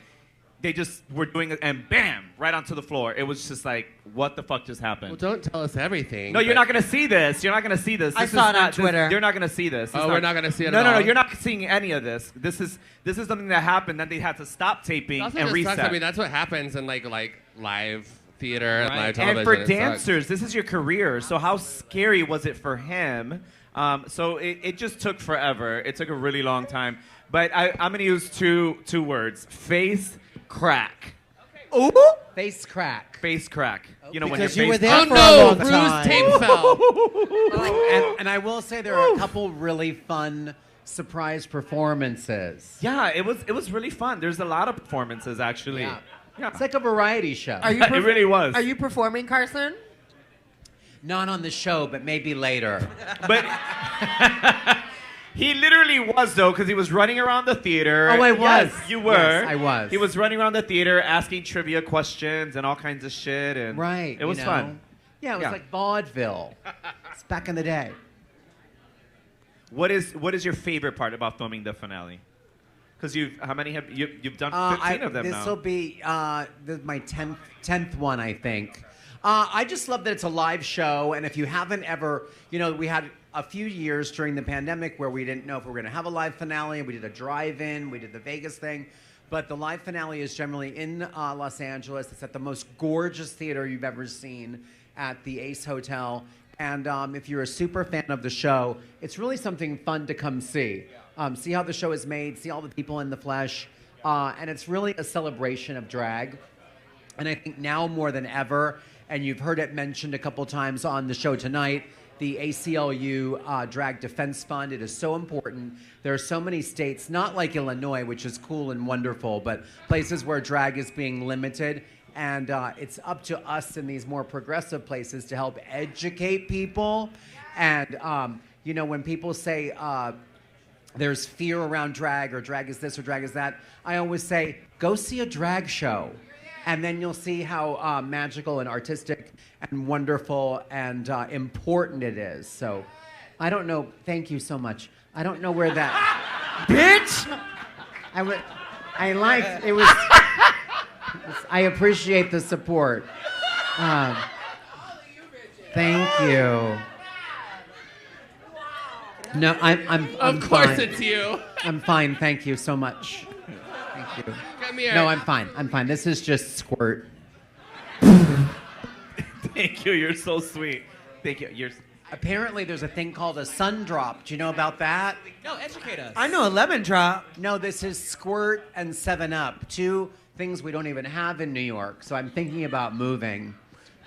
they just were doing it, and bam, right onto the floor. It was just like, what the fuck just happened? Well, don't tell us everything. No, you're but- not going to see this. You're not going to see this. I This saw is it on not- Twitter. You're not going to see this. Oh, we're not gonna see it No, at no, all? you're not seeing any of this. This is something that happened. Then they had to stop taping It also and just reset. sucks. I mean, that's what happens in like live theater and live television. and for It sucks. dancers, this is your career. So how scary was it for him? So it just took forever. It took a really long time. But I'm going to use two words: face crack. Ooh. Face crack. Face crack. You know when Because your you face were there Oh for a no! long Bruce time. tape fell. And I will say there are a couple really fun surprise performances. Yeah, it was really fun. There's a lot of performances actually. Yeah. Yeah. It's like a variety show. Are you It really was. Are you performing, Carson? Not on the show, but maybe later. But he literally was though, because he was running around the theater. Oh, I was. Yes, you were. Yes, I was. He was running around the theater asking trivia questions and all kinds of shit, and Right. it was fun. Yeah, it was Yeah. like vaudeville. It's back in the day. What is your favorite part about filming the finale? Because how many have you've done 15 of them This now? will be my 10th one, I think. I just love that it's a live show, and if you haven't ever, we had a few years during the pandemic where we didn't know if we were going to have a live finale. We did a drive-in, we did the Vegas thing, but the live finale is generally in Los Angeles. It's at the most gorgeous theater you've ever seen at the Ace Hotel. And if you're a super fan of the show, it's really something fun to come see. See how the show is made, see all the people in the flesh. And it's really a celebration of drag. And I think now more than ever, and you've heard it mentioned a couple times on the show tonight, the ACLU Drag Defense Fund, it is so important. There are so many states, not like Illinois, which is cool and wonderful, but places where drag is being limited. And it's up to us in these more progressive places to help educate people. And, when people say there's fear around drag or drag is this or drag is that, I always say, go see a drag show. And then you'll see how magical and artistic and wonderful and important it is. So, I don't know. Thank you so much. I don't know where that... Bitch! I liked... It was... I appreciate the support. Thank you. No, I'm Of course fine. it's you. I'm fine. Thank you so much. Thank you. Come here. No, I'm fine. I'm fine. This is just squirt. Thank you. You're so sweet. Thank you. You're. Apparently, there's a thing called a sun drop. Do you know about that? No, educate us. I know a lemon drop. No, this is squirt and 7-Up. Two things we don't even have in New York. So I'm thinking about moving,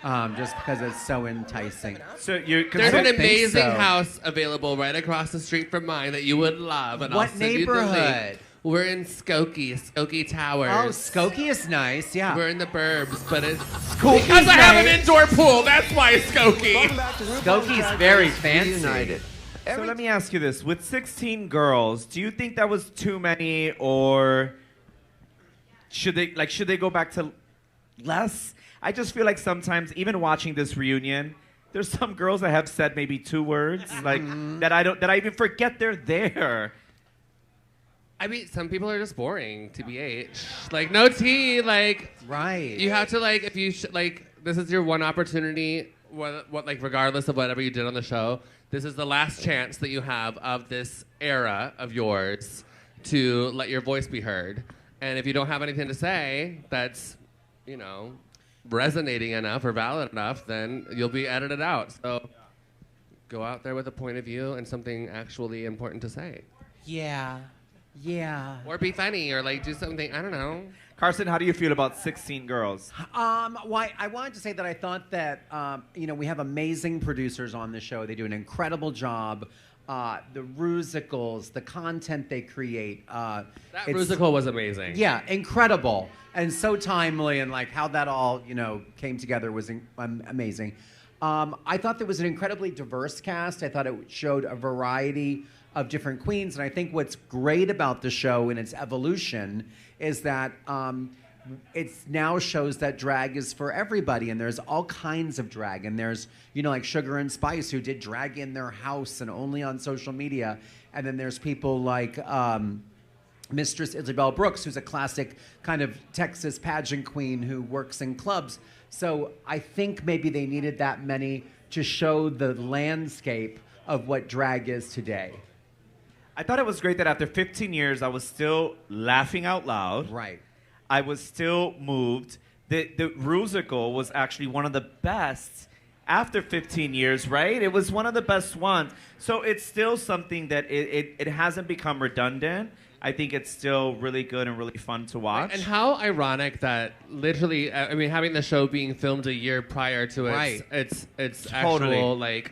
just because it's so enticing. So you're. There's an think amazing so. house available right across the street from mine that you would love. And What I'll send you the link. neighborhood? We're in Skokie Towers. Oh, Skokie is nice. Yeah. We're in the burbs, but it's Skokie's because I have an nice. indoor pool. That's why Skokie. Skokie's very fancy. So let me ask you this: with 16 girls, do you think that was too many, or should they go back to less? I just feel like sometimes, even watching this reunion, there's some girls that have said maybe 2 words, like that I even forget they're there. I mean, some people are just boring, TBH. Like, no tea. Like, Right. you have to, like, if you, like, this is your one opportunity, like, regardless of whatever you did on the show, this is the last chance that you have of this era of yours to let your voice be heard. And if you don't have anything to say that's, you know, resonating enough or valid enough, then you'll be edited out. So go out there with a point of view and something actually important to say. Yeah. Yeah. Or be funny, or like do something, I don't know. Carson, how do you feel about 16 girls? Why I wanted to say that I thought that we have amazing producers on the show. They do an incredible job. The Rusicals, the content they create. That it's- musical was amazing. Yeah, incredible and so timely, and like how that all came together was amazing. I thought there was an incredibly diverse cast. I thought it showed a variety of different queens, and I think what's great about the show and its evolution is that it now shows that drag is for everybody, and there's all kinds of drag, and there's like Sugar and Spice, who did drag in their house and only on social media, and then there's people like Mistress Isabel Brooks, who's a classic kind of Texas pageant queen who works in clubs. So I think maybe they needed that many to show the landscape of what drag is today. I thought it was great that after 15 years, I was still laughing out loud. Right. I was still moved. The Rusical was actually one of the best after 15 years, right? It was one of the best ones. So it's still something that it hasn't become redundant. I think it's still really good and really fun to watch. And how ironic that literally, I mean, having the show being filmed a year prior to its Totally.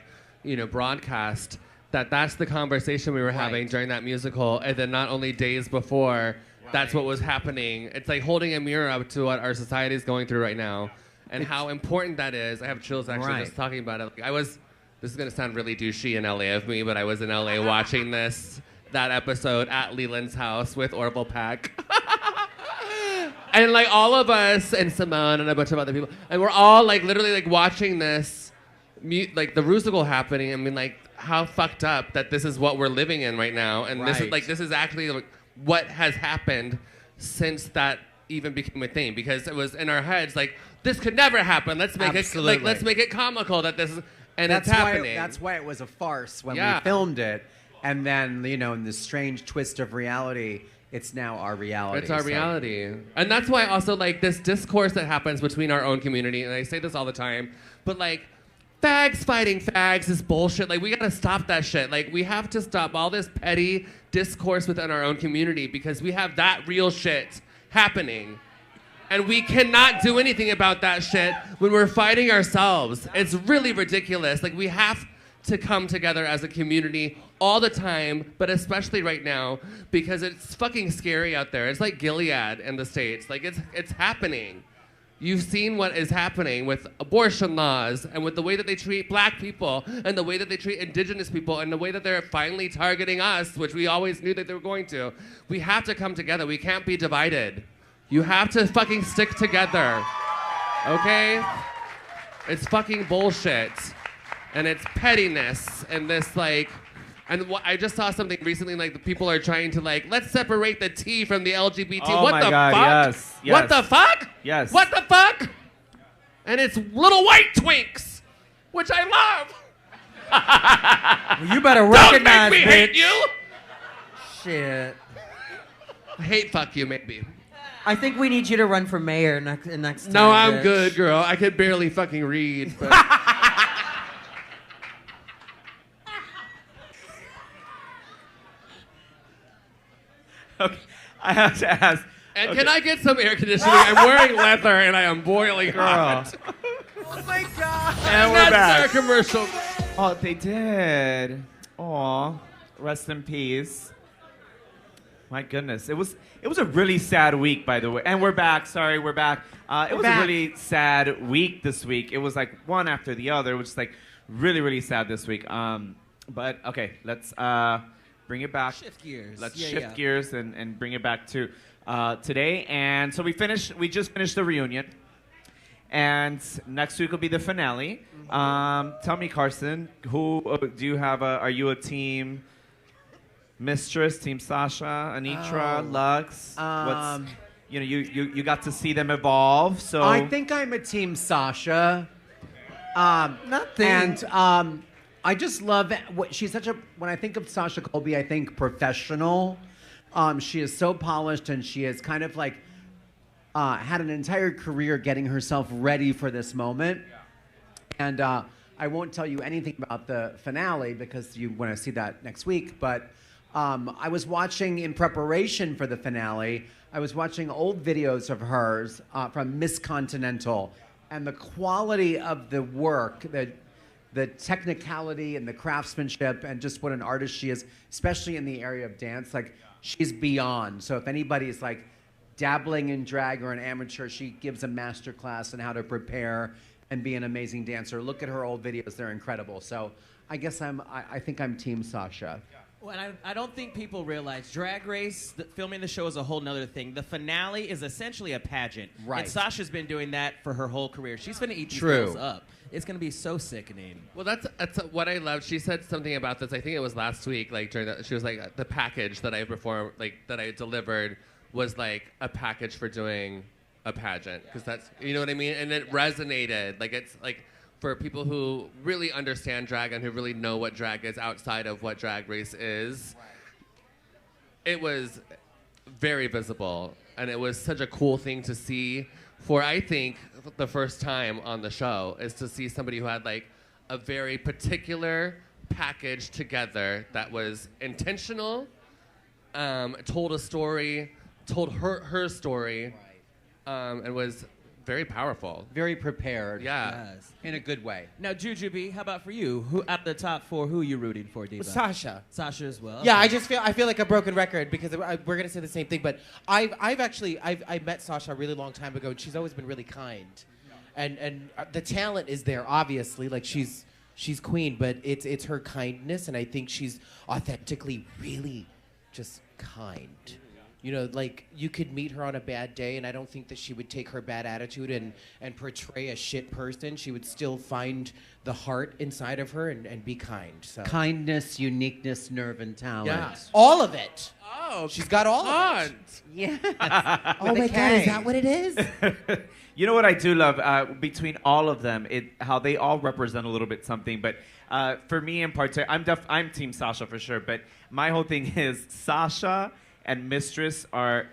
actual broadcast, that's the conversation we were having during that musical, and then not only days before, that's what was happening. It's like holding a mirror up to what our society is going through right now, and how important that is. I have chills actually just talking about it. Like, this is gonna sound really douchey in LA of me, but I was in LA watching that episode at Leland's house with Orville Peck. And like all of us and Simone and a bunch of other people, and we're all like literally like watching this, like the Rusical happening. I mean, like, how fucked up that this is what we're living in right now, and this is actually like what has happened since that even became a thing, because it was in our heads like, this could never happen. Let's make let's make it comical that this is, and it's happening. That's why it was a farce when we filmed it, and then in this strange twist of reality, it's now our reality. It's our reality. And that's why also, like, this discourse that happens between our own community, and I say this all the time, but, like, fags fighting fags is bullshit. Like, we gotta stop that shit. Like, we have to stop all this petty discourse within our own community, because we have that real shit happening. And we cannot do anything about that shit when we're fighting ourselves. It's really ridiculous. Like, we have to come together as a community all the time, but especially right now, because it's fucking scary out there. It's like Gilead in the States. Like, it's happening. You've seen what is happening with abortion laws, and with the way that they treat black people, and the way that they treat indigenous people, and the way that they're finally targeting us, which we always knew that they were going to. We have to come together. We can't be divided. You have to fucking stick together. Okay? It's fucking bullshit. And it's pettiness and this like, and I just saw something recently like the people are trying to like, let's separate the T from the LGBT. Oh what my the God, fuck? yes, yes. What the fuck? Yes. What the fuck? And it's little white twinks, which I love. You better Don't recognize, make me bitch. hate you. Shit. Hate fuck you, maybe. I think we need you to run for mayor next time. No, I'm bitch. good, girl. I could barely fucking read. But Okay, I have to ask. and okay. can I get some air conditioning? I'm wearing leather and I am boiling hot. Oh my God. And we're That's back. our commercial. Oh, they did. Aw, rest in peace. My goodness, it was a really sad week, by the way. And we're back. Sorry, we're back. It was back. a really sad week this week. It was like one after the other, which is like really, really sad this week. But okay, let's bring it back. Shift gears. Let's Yeah, shift yeah. gears and bring it back to today. And so we just finished the reunion. And next week will be the finale. Tell me, Carson, who do you have? Are you a team Mistress, Team Sasha, Anitra, Lux? You got to see them evolve. So I think I'm a team Sasha. Nothing. And I just love what she's such a. When I think of Sasha Colby, I think professional. She is so polished, and she is kind of like had an entire career getting herself ready for this moment. And I won't tell you anything about the finale because you want to see that next week. But I was watching in preparation for the finale. I was watching old videos of hers from Miss Continental, and the quality of the work, the technicality and the craftsmanship, and just what an artist she is, especially in the area of dance. Like, she's beyond. So if anybody's like dabbling in drag or an amateur, she gives a master class on how to prepare and be an amazing dancer. Look at her old videos; they're incredible. So I guess I think I'm Team Sasha. Well, and I don't think people realize Drag Race, filming the show is a whole nother thing. The finale is essentially a pageant. Right. And Sasha's been doing that for her whole career. She's going to eat these True. girls up. It's going to be so sickening. Well, that's what I love. She said something about this. I think it was last week. Like during she was like, the package that I performed, like that I delivered, was like a package for doing a pageant. Because that's, you know what I mean. And it resonated. Like it's like for people who really understand drag and who really know what drag is outside of what Drag Race is. It was very visible, and it was such a cool thing to see. For I think the first time on the show is to see somebody who had like a very particular package together that was intentional, told a story, told her story, and was very powerful. Very prepared. Yeah. Yes. In a good way. Now, JuJuBee, how about for you? Who at the top four? Who are you rooting for, Diva? Sasha. Sasha as well. Yeah, Okay. I feel like a broken record because we're gonna say the same thing. But I met Sasha a really long time ago, and she's always been really kind, and the talent is there obviously. Like she's queen, but it's her kindness, and I think she's authentically really just kind. You know, like you could meet her on a bad day, and I don't think that she would take her bad attitude and portray a shit person. She would still find the heart inside of her and be kind. So Kindness, uniqueness, nerve, and talent. yeah, all of it. Oh, She's got all of it. Yeah. Oh my God, is that what it is? You know what I do love between all of them, how they all represent a little bit something. But for me in particular, I'm Team Sasha for sure. But my whole thing is Sasha and Mistress are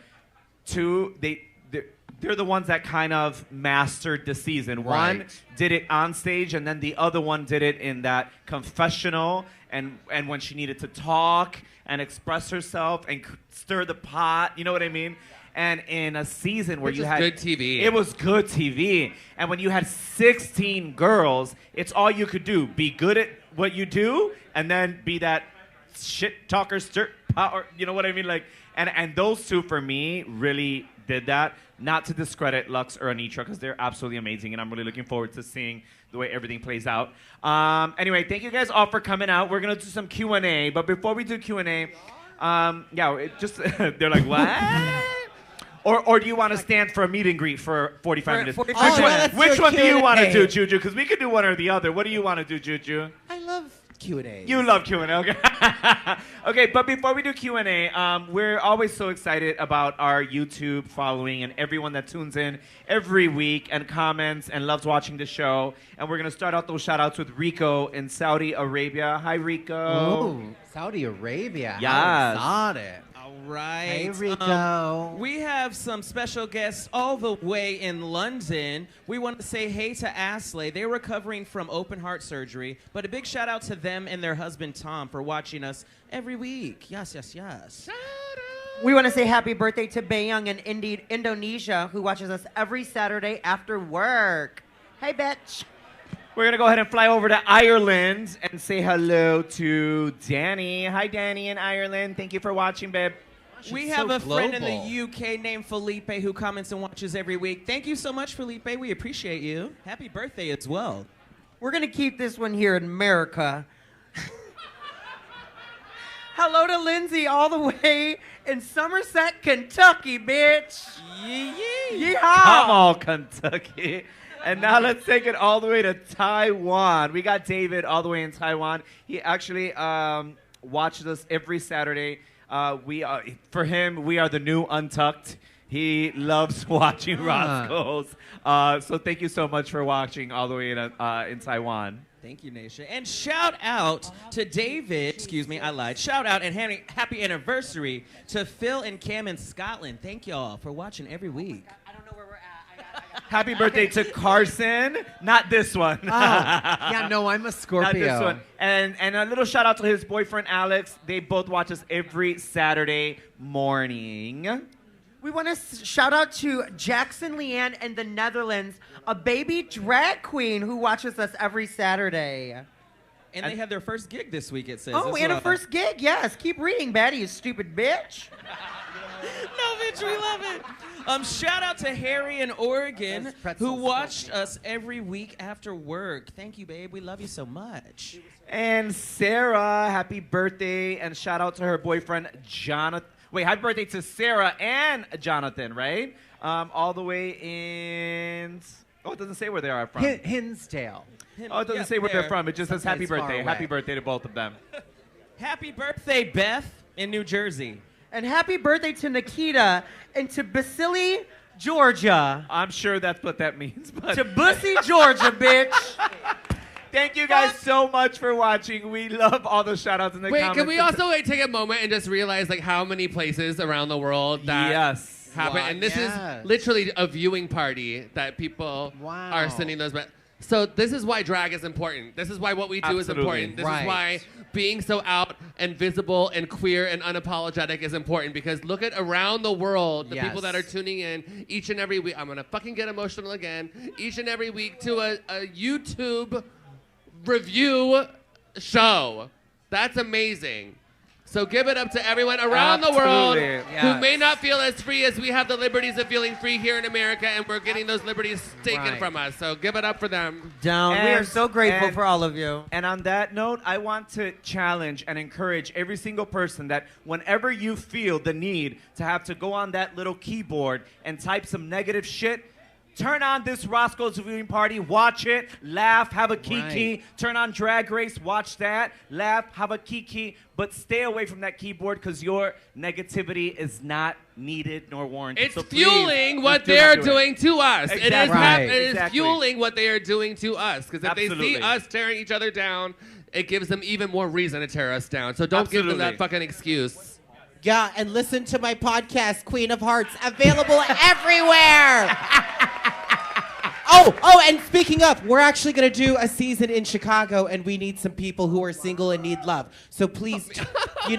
they're the ones that kind of mastered the season. One Right. did it on stage, and then the other one did it in that confessional, and when she needed to talk and express herself and stir the pot. You know what I mean? And in a season where Which you is had good TV. it was good TV. And when you had 16 girls, it's all you could do: be good at what you do, and then be that shit talker, stir pot, or you know what I mean? Like, and those two for me really did that. Not to discredit Lux or Anitra, because they're absolutely amazing, and I'm really looking forward to seeing the way everything plays out. Anyway, thank you guys all for coming out. We're gonna do some Q&A, but before we do Q&A, they're like, what? Or do you want to stand for a meet and greet for 45 minutes? 45 Which one, minutes. which one do you want to Q&A. do, Juju? Because we could do one or the other. What do you want to do, Juju? I love Q&A. You love Q&A, okay. Okay, but before we do Q&A, we're always so excited about our YouTube following and everyone that tunes in every week and comments and loves watching the show. And we're going to start out those shout-outs with Rico in Saudi Arabia. Hi, Rico. Ooh, Saudi Arabia. Yes. How exotic. All right. Hey, Rico. We have some special guests all the way in London. We want to say hey to Asley. They're recovering from open heart surgery, but a big shout out to them and their husband Tom for watching us every week. Yes, yes, yes. We want to say happy birthday to Bayang in Indonesia, who watches us every Saturday after work. Hey, bitch. We're going to go ahead and fly over to Ireland and say hello to Danny. Hi, Danny in Ireland. Thank you for watching, babe. We so have a friend in global. the UK named Felipe who comments and watches every week. Thank you so much, Felipe. We appreciate you. Happy birthday as well. We're going to keep this one here in America. Hello to Lindsay all the way in Somerset, Kentucky, bitch. Yeehaw. Come on, Kentucky. And now let's take it all the way to Taiwan. We got David all the way in Taiwan. He actually watches us every Saturday. For him, we are the new Untucked. He loves watching Roscoe's. So thank you so much for watching all the way in Taiwan. Thank you, Naysha. And shout out to David. Excuse me, I lied. Shout out and happy anniversary to Phil and Cam in Scotland. Thank y'all for watching every week. I don't know where we're at. Happy birthday to Carson. Not this one. Yeah, no, I'm a Scorpio. Not this one. And a little shout out to his boyfriend, Alex. They both watch us every Saturday morning. We want to shout out to Jackson Leanne in the Netherlands, a baby drag queen who watches us every Saturday. And they had their first gig this week, it says. Oh, as and well. a first gig, yes. Keep reading, Batty, you stupid bitch. No, bitch, we love it. Shout out to Harry in Oregon Those pretzels who watched us every week after work. Thank you, babe. We love you so much. And Sarah, happy birthday. And shout out to her boyfriend, Jonathan. Wait, happy birthday to Sarah and Jonathan, right? All the way in... Oh, it doesn't say where they are from. Hinsdale. Oh, it doesn't Yeah, say where there. they're from. It just says happy Someplace far birthday. away. Happy birthday to both of them. Happy birthday, Beth in New Jersey. And happy birthday to Nikita and to Basili, Georgia. I'm sure that's what that means. But To Bussy, Georgia, bitch. thank you guys so much for watching. We love all the shout outs in the Wait, comments. can we also take a moment and just realize like how many places around the world that Yes. happen? Wow, And this yes. is literally a viewing party that people Wow. are sending those. So this is why drag is important. This is why what we do is Absolutely. important. This Right. is why being so out and visible and queer and unapologetic is important, because look at around the world, the people Yes. that are tuning in each and every week. I'm going to fucking get emotional again. Each and every week to a YouTube review show. That's amazing. So give it up to everyone around the world Absolutely. who Yes. may not feel as free as we have the liberties of feeling free here in America, and we're getting those liberties taken Right. from us. So give it up for them. Down. We are so grateful for all of you. And on that note, I want to challenge and encourage every single person that whenever you feel the need to have to go on that little keyboard and type some negative shit, turn on this Roscoe's viewing party, watch it, laugh, have a kiki. Right. Turn on Drag Race, watch that, laugh, have a kiki, but stay away from that keyboard because your negativity is not needed nor warranted. It's So please, fueling what do not they're do it. doing to us. It is, Exactly. Right. it is Exactly. fueling what they are doing to us. Because if they Absolutely. see us tearing each other down, it gives them even more reason to tear us down. So don't give them that Absolutely. fucking excuse. Yeah, and listen to my podcast, Queen of Hearts, available everywhere. Oh, and speaking of, we're actually going to do a season in Chicago, and we need some people who are single and need love. So please, hey,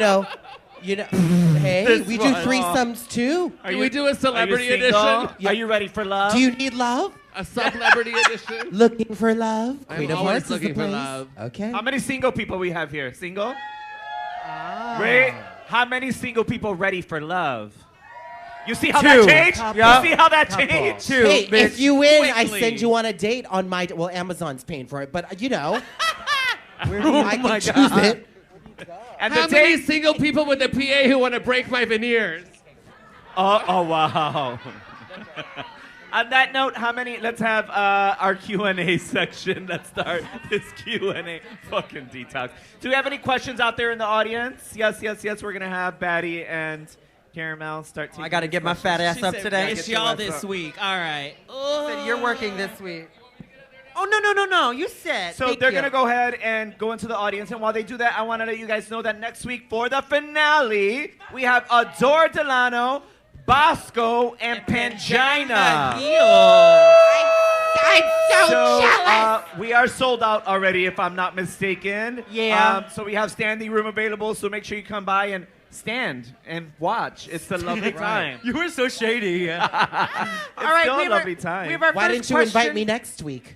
This we do one. threesomes too. Can we do a celebrity Are you single? edition? Are you ready for love? Do you need love? A celebrity edition? Looking for love? I'm Queen of always Hearts is the looking for place. love. Okay. How many single people we have here? Single? Right? How many single people ready for love? You see how Two. that changed? Yeah. You see how that Couple. changed? Two, Hey, bitch. if you win, I quickly. send you on a date on my. Well, Amazon's paying for it, but Where do you I my can God. choose it. And How the many date, single people with the PA who want to break my veneers? Oh, wow. On that note, let's have our Q&A section. Let's start this Q&A. Fucking Detox. Do we have any questions out there in the audience? Yes. We're going to have Batty and Caramel start taking I got to get my fat ass up today. It's y'all this week. All right. You're working this week. Oh, no. You said. So they're going to go ahead and go into the audience. And while they do that, I want to let you guys know that next week for the finale, we have Adore Delano, Bosco, and Pangina. I'm so jealous. We are sold out already, if I'm not mistaken. Yeah. So we have standing room available, so make sure you come by and stand and watch. It's a lovely time. You were so shady. All right, still a lovely time. Why didn't you invite me next week?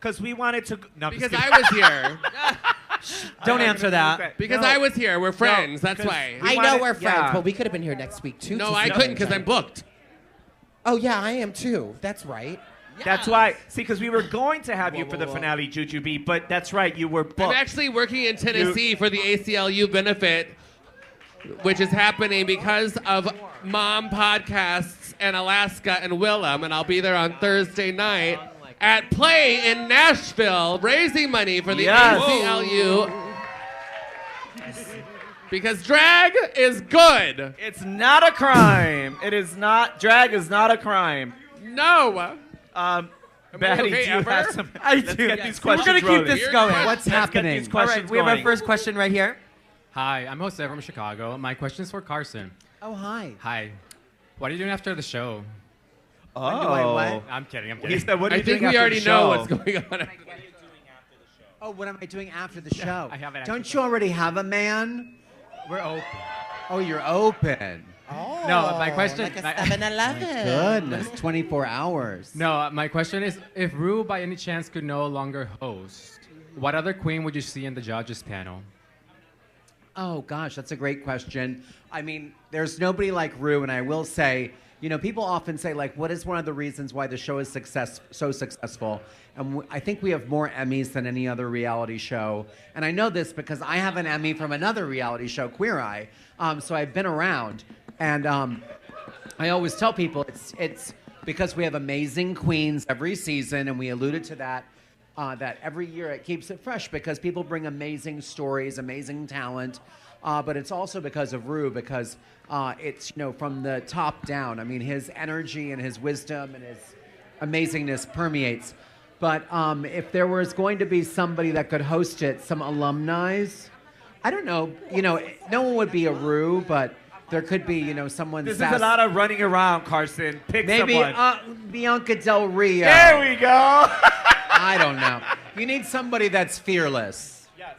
Because we wanted to. No, Because I was here. Don't answer that. Because I was here. We're friends. That's why. I know we're friends, but we could have been here next week too. No, I couldn't because I'm booked. Oh yeah, I am too. That's right. That's why. See, because we were going to have you for the finale, JuJuBee, but that's right, you were booked. I'm actually working in Tennessee for the ACLU benefit, which is happening because of Mom Podcasts in Alaska and Willem, and I'll be there on Thursday night at Play in Nashville, raising money for the ACLU. Because drag is good. It's not a crime. It is not. Drag is not a crime. No. Batty, okay do you ever? have some? I Let's do. get these We're questions going to keep rolling. this going. What's Let's get happening? these questions We have our going. first question right here. Hi, I'm Jose from Chicago. My question is for Carson. Oh, hi. Hi. What are you doing after the show? Oh. Do I what? I'm kidding. He said, what are I you think doing we after already the know show? what's going on. Oh, what am I doing after the show? I haven't Don't actually- you already have a man? We're open. Oh, you're open. Oh, No, my question- like a my- 7-Eleven. Goodness, 24 hours. No, my question is, if Ru by any chance could no longer host, what other queen would you see in the judges panel? Oh, gosh, that's a great question. I mean, there's nobody like Ru, and I will say, you know, people often say, like, what is one of the reasons why the show is so successful? And I think we have more Emmys than any other reality show. And I know this because I have an Emmy from another reality show, Queer Eye. So I've been around. And I always tell people it's because we have amazing queens every season, and we alluded to that, that every year it keeps it fresh because people bring amazing stories, amazing talent. But it's also because of Ru, because it's, you know, from the top down. I mean, his energy and his wisdom and his amazingness permeates. But if there was going to be somebody that could host it, some alumni, I don't know, you know, no one would be a Ru, but there could be, you know, someone. This is a lot of running around, Carson. Pick maybe someone. Bianca Del Rio. There we go. I don't know. You need somebody that's fearless. Yes.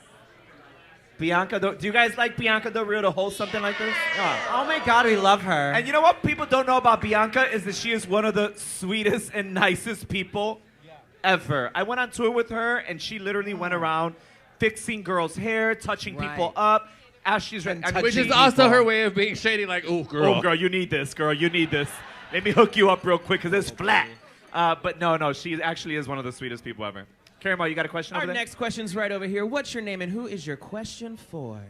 Bianca, do you guys like Bianca Del Rio to host something like this? Oh my God, we love her. And you know what people don't know about Bianca is that she is one of the sweetest and nicest people ever. I went on tour with her, and she literally went around fixing girls' hair, touching people up. As she's Which is also her way of being shady, like, oh, girl. Oh, girl, you need this. Girl, you need this. Let me hook you up real quick because it's flat. But no, she actually is one of the sweetest people ever. Caramel, you got a question Our over there? next question's right over here. What's your name and who is your question for?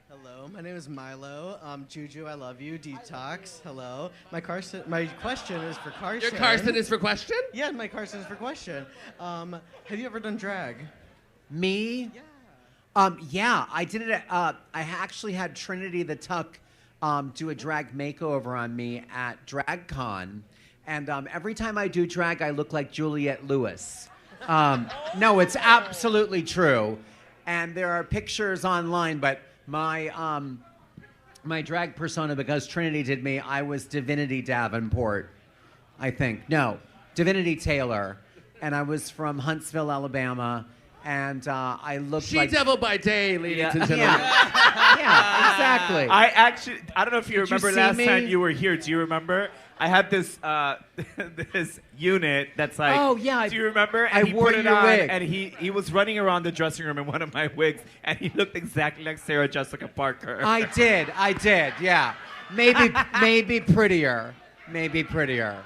Hello, my name is Milo. Juju, I love you. Detox, hello. My question is for Carson. Your Carson is for question? Yeah, my Carson is for question. Have you ever done drag? Me? Yeah. Yeah, I did it. I actually had Trinity the Tuck do a drag makeover on me at DragCon. And every time I do drag, I look like Juliette Lewis. No, it's absolutely true. And there are pictures online, but my drag persona, because Trinity did me, I was Divinity Davenport, I think. No, Divinity Taylor. And I was from Huntsville, Alabama. And I looked like... She-devil by day, ladies and gentlemen. Yeah, exactly. I don't know if you Did you remember see last me? time you were here. Do you remember? I had this this unit that's like. Oh, yeah, Do you remember? I And he wore put it your on, wig. and he was running around the dressing room in one of my wigs, and he looked exactly like Sarah Jessica Parker. I did, yeah. Maybe prettier. Maybe prettier.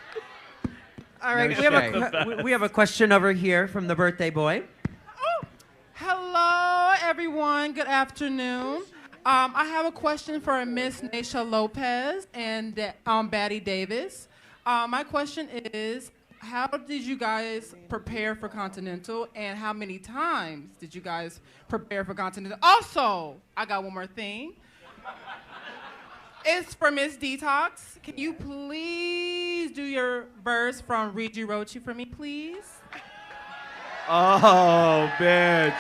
All right, No we have a question over here from the birthday boy. Hello, everyone. Good afternoon. I have a question for Miss Naysha Lopez and Batty Davis. My question is, how did you guys prepare for Continental, and how many times did you guys prepare for Continental? Also, I got one more thing. It's for Miss Detox. Can you please do your verse from Rigi Rochi for me, please? Oh, bitch.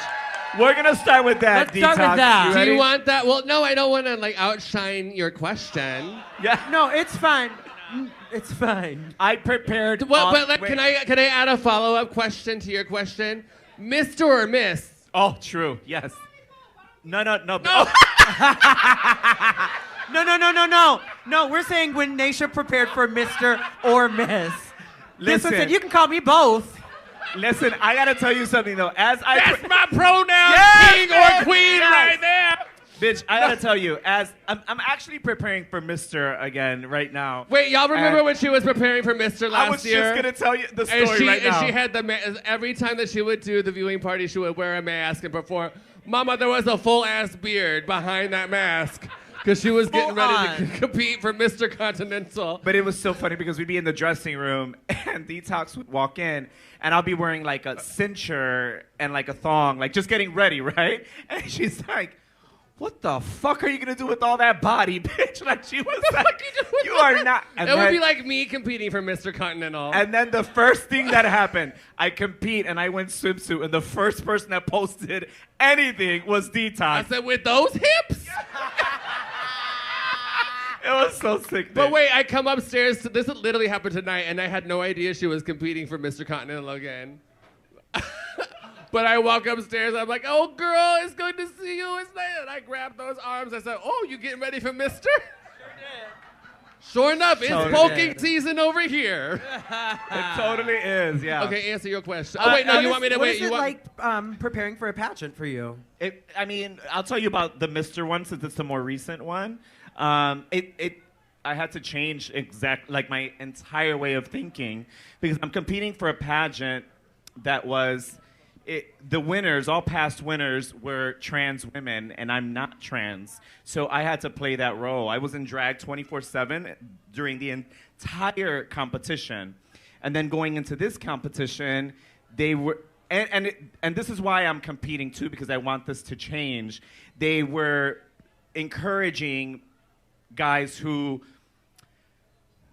We're gonna start with that. Let's start with that. You Do ready? you want that? Well, no, I don't want to like outshine your question. Yeah. No, it's fine. It's fine. I prepared. Well, but like, can I add a follow-up question to your question? Mr. or Miss? Oh, true. Yes. No. No, we're saying when Naysha prepared for Mr. or Miss. This one Listen. said, you can call me both. Listen, I gotta tell you something though. As I That's my pronoun, Yes, king yes, or queen, yes. right there. bitch, I gotta tell you, as I'm actually preparing for Mr. again right now. Wait, y'all remember And when she was preparing for Mr. last I was year? just gonna tell you the story And she, right now. and she had every time that she would do the viewing party, she would wear a mask and perform. Mama, there was a full-ass beard behind that mask because she was getting ready to compete for Mr. Continental. But it was so funny because we'd be in the dressing room and Detox would walk in and I'll be wearing like a cincher and like a thong, like just getting ready, right? And she's like, what the fuck are you gonna do with all that body, bitch? Like she was like, you are not. And It would then- be like me competing for Mr. Continental. And then the first thing that happened, I compete and I went swimsuit, and the first person that posted anything was Detox. I said, with those hips? It was so sick. But wait, I come upstairs. This literally happened tonight, and I had no idea she was competing for Mr. Continental again. But I walk upstairs. I'm like, oh, girl, it's good to see you. It's nice. And I grabbed those arms. I said, oh, you getting ready for Mr.? Sure enough, it's Totally poking did. season over here. It totally is, yeah. Okay, answer your question. Oh, wait, no, you want me to What wait? is You it want like preparing for a pageant for you? I mean, I'll tell you about the Mr. one since it's the more recent one. I had to change my entire way of thinking because I'm competing for a pageant that was the winners, all past winners were trans women, and I'm not trans. So I had to play that role. I was in drag 24/7 during the entire competition. And then going into this competition, they were, and this is why I'm competing too, because I want this to change. They were encouraging guys who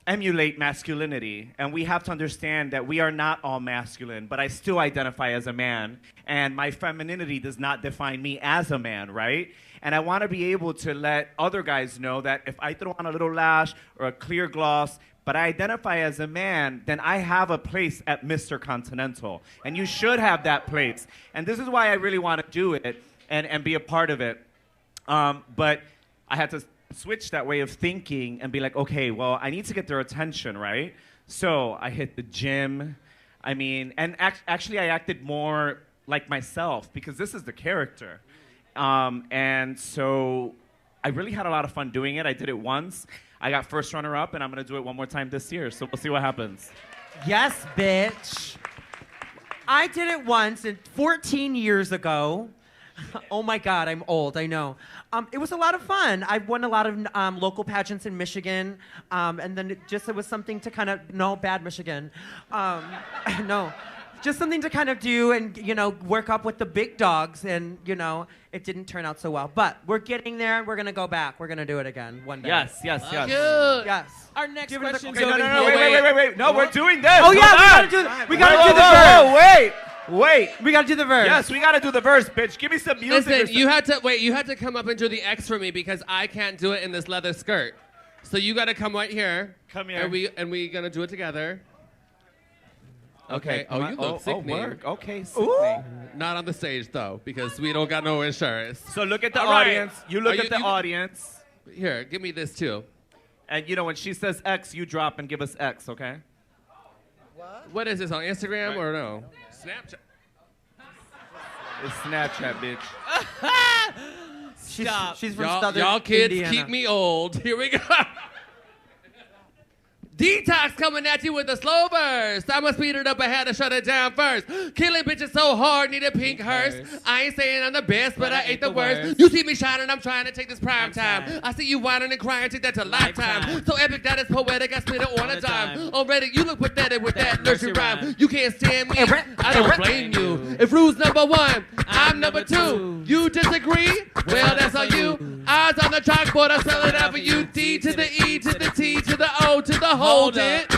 emulate masculinity, and we have to understand that we are not all masculine, but I still identify as a man, and my femininity does not define me as a man, right? And I want to be able to let other guys know that if I throw on a little lash or a clear gloss, but I identify as a man, then I have a place at Mr. Continental, and you should have that place. And this is why I really want to do it and be a part of it. But I had to switch that way of thinking and be like, okay, well, I need to get their attention, right? So I hit the gym. I mean, and actually I acted more like myself because this is the character. And so I really had a lot of fun doing it. I did it once. I got first runner-up, and I'm going to do it one more time this year. So we'll see what happens. Yes, bitch. I did it once 14 years ago. Oh my God, I'm old, I know. It was a lot of fun. I won a lot of local pageants in Michigan, and then it was something to kind of, no, bad Michigan. No, just something to kind of do and, work up with the big dogs, and, it didn't turn out so well. But we're getting there, and we're going to go back. We're going to do it again one day. Yes. Yes. Our next Give it a- question's okay, over No, here. wait. No, we're doing this. Oh, yeah, Hold we on. gotta do the verse. Whoa, wait. We gotta do the verse. Yes, we got to do the verse, bitch. Give me some music. Listen, you had to come up and do the X for me because I can't do it in this leather skirt. So you got to come right here. Come here. And we gonna do it together. Okay. Oh, you look Oh, sickening. work. Okay, sickening. Not on the stage though, because we don't got no insurance. So look at the All right. audience. You look Are at the audience. Here, give me this too. And when she says X, you drop and give us X, okay? What is this on Instagram or no? Snapchat. It's Snapchat, bitch. She's from Y'all, Southern y'all kids Indiana. keep me old. Here we go. Detox coming at you with a slow burst. I'ma speed it up, I had to shut it down first. Killing bitches so hard, need a pink hearse. I ain't saying I'm the best, but I ain't the worst. You see me shining, I'm trying to take this prime time. I see you whining and crying, take that to lifetime. So epic, that is poetic, I spit it on a dime. Already, you look pathetic with that nursery rhyme. You can't stand me, I don't blame you. If Rue's number one, I'm number two. You disagree? Well, that's on you. Eyes on the chalkboard, I spell it out for you. D to the E to the T to the O to the hold it.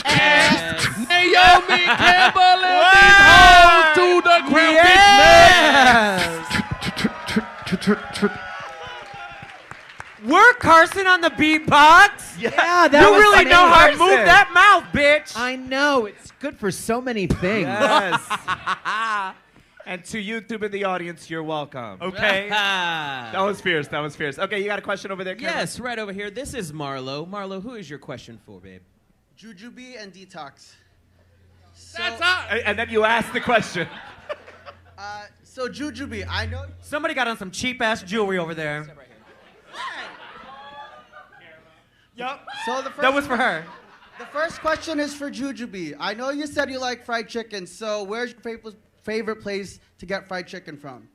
S. Naomi Campbell and these hoes to the crown. Yes. Work, Carson, on the beatbox. Yeah, that you was really know how to amazing. move that mouth, bitch. I know. It's good for so many things. Yes. And to YouTube in the audience, you're welcome. Okay. That was fierce. That was fierce. Okay, you got a question over there, Kevin? Yes, right over here. This is Marlo. Marlo, who is your question for, babe? JuJuBee and Detox. That's up. And then you ask the question. So JuJuBee, I know. Somebody got on some cheap-ass jewelry over there. Yup. So the first, That was for her. The first question is for JuJuBee. I know you said you like fried chicken, so where's your favorite place to get fried chicken from?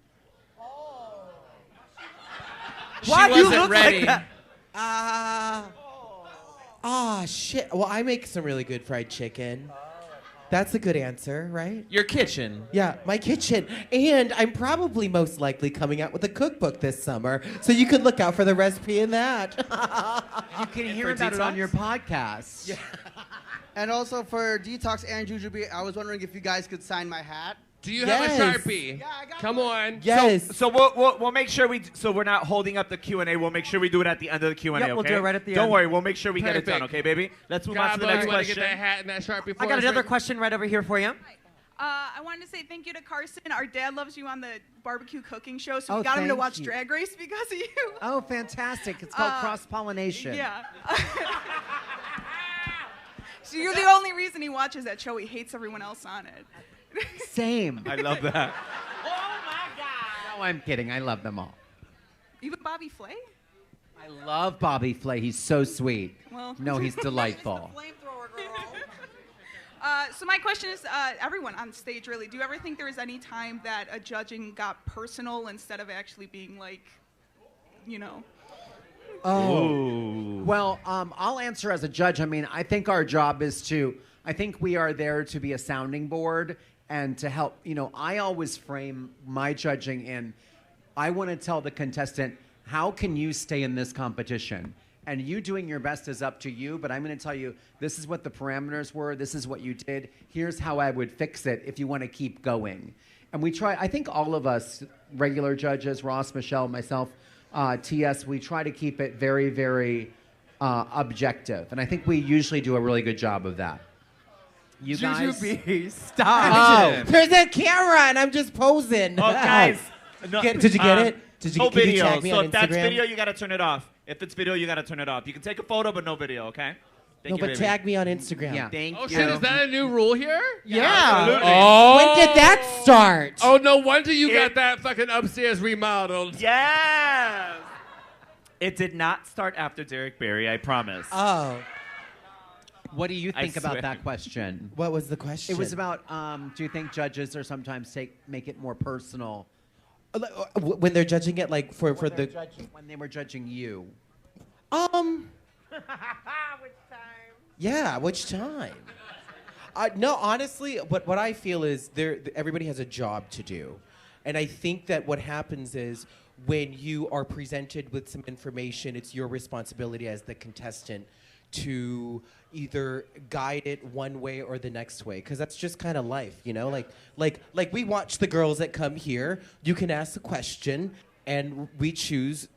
Why do you wasn't look ready. like that? Shit. Well, I make some really good fried chicken. That's a good answer, right? Your kitchen. Yeah, my kitchen. And I'm probably most likely coming out with a cookbook this summer, so you could look out for the recipe in that. You can hear for about it Detox? on your podcast. Yeah. And also for Detox and JuJuBee, I was wondering if you guys could sign my hat. Do you have a Yes. Sharpie? Yeah, I got Come on. Yes. So we'll make sure so we're not holding up the Q&A. We'll make sure we do it at the end of the Q&A, Yep, okay? we'll do it right at the Don't end. worry, we'll make sure we get it done, Perfect. okay, baby? Let's move on to the Gabo, next you want to question. get that hat and that Sharpie for I got us another right- question right over here for you. I wanted to say thank you to Carson. Our dad loves you on the barbecue cooking show, so Oh, we got him to thank watch you. Drag Race because of you. Oh, fantastic. It's called cross-pollination. Yeah. So you're the only reason he watches that show. He hates everyone else on it. Same. I love that. No, I'm kidding. I love them all. Even Bobby Flay? I love Bobby Flay. He's so sweet. Well, No, he's delightful. Flamethrower girl. So my question is, everyone on stage, really, do you ever think there was any time that a judging got personal instead of actually being like, you know? Oh. Well, I'll answer as a judge. I mean, I think our job is I think we are there to be a sounding board and to help. You know, I always frame my judging in, I want to tell the contestant, how can you stay in this competition? And you doing your best is up to you, but I'm going to tell you, this is what the parameters were, this is what you did, here's how I would fix it if you want to keep going. And we try, I think all of us, regular judges, Ross, Michelle, myself, TS, we try to keep it very, very objective. And I think we usually do a really good job of that. You guys? JuJuBee, stop. Oh, there's a camera and I'm just posing. Oh, guys. No, Did you get it? Did you, no could you video. tag me So on if that's Instagram? video, you got to turn it off. If it's video, you got to turn it off. You can take a photo, but no video, okay? Thank No, you, but baby. tag me on Instagram. Yeah. Thank Oh you. shit, is that a new rule here? Yeah. Absolutely. Oh. When did that start? Oh, no wonder you got that fucking upstairs remodeled. Yes! It did not start after Derek Barry, I promise. Oh, What do you I think about swear. that question? what was the question? It was about, do you think judges are sometimes make it more personal when they're judging it, like for when the. when they were judging you? Yeah, which time? No, honestly, what I feel is everybody has a job to do. And I think that what happens is when you are presented with some information, it's your responsibility as the contestant to either guide it one way or the next way, because that's just kind of life, you know? Like we watch the girls that come here, you can ask a question, and we choose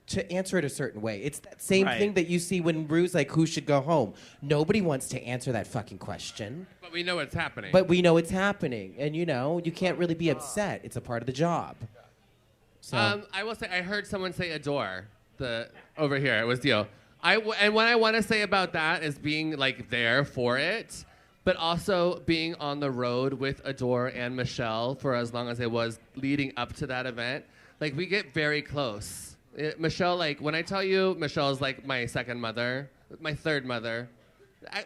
to answer it a certain way. It's that same Right. thing that you see when Rue's like, who should go home? Nobody wants to answer that fucking question. But we know it's happening. But we know it's happening. And, you know, you can't really be upset. It's a part of the job. So, I will say, I heard someone say adore over here. It was Dio. And what I want to say about that is being like there for it, but also being on the road with Adore and Michelle for as long as it was leading up to that event. Like we get very close. Michelle, like when I tell you, Michelle is like my second mother. my third mother.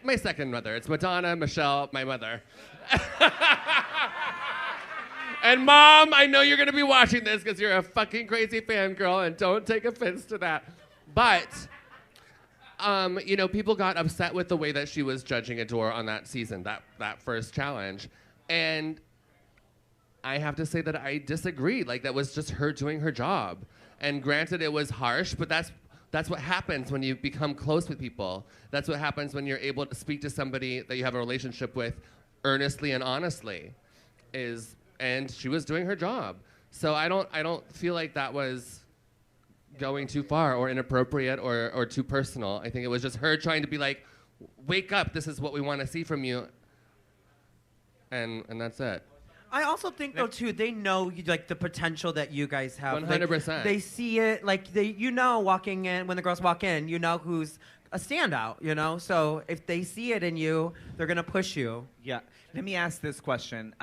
My second mother. It's Madonna, Michelle, my mother. And Mom, I know you're going to be watching this because you're a fucking crazy fangirl, and don't take offense to that. But, you know, people got upset with the way that she was judging Adore on that season, that first challenge. And I have to say that I disagree. Like, that was just her doing her job. And granted, it was harsh, but that's what happens when you become close with people. That's what happens when you're able to speak to somebody that you have a relationship with earnestly and honestly. And she was doing her job. So I don't feel like that was going too far or inappropriate or too personal. I think it was just her trying to be like, wake up, this is what we want to see from you. And that's it. I also think though too, they know like the potential that you guys have. 100%. Like, they see it, like walking in when the girls walk in, you know who's a standout, you know. So if they see it in you, they're gonna push you. Yeah. Let me ask this question.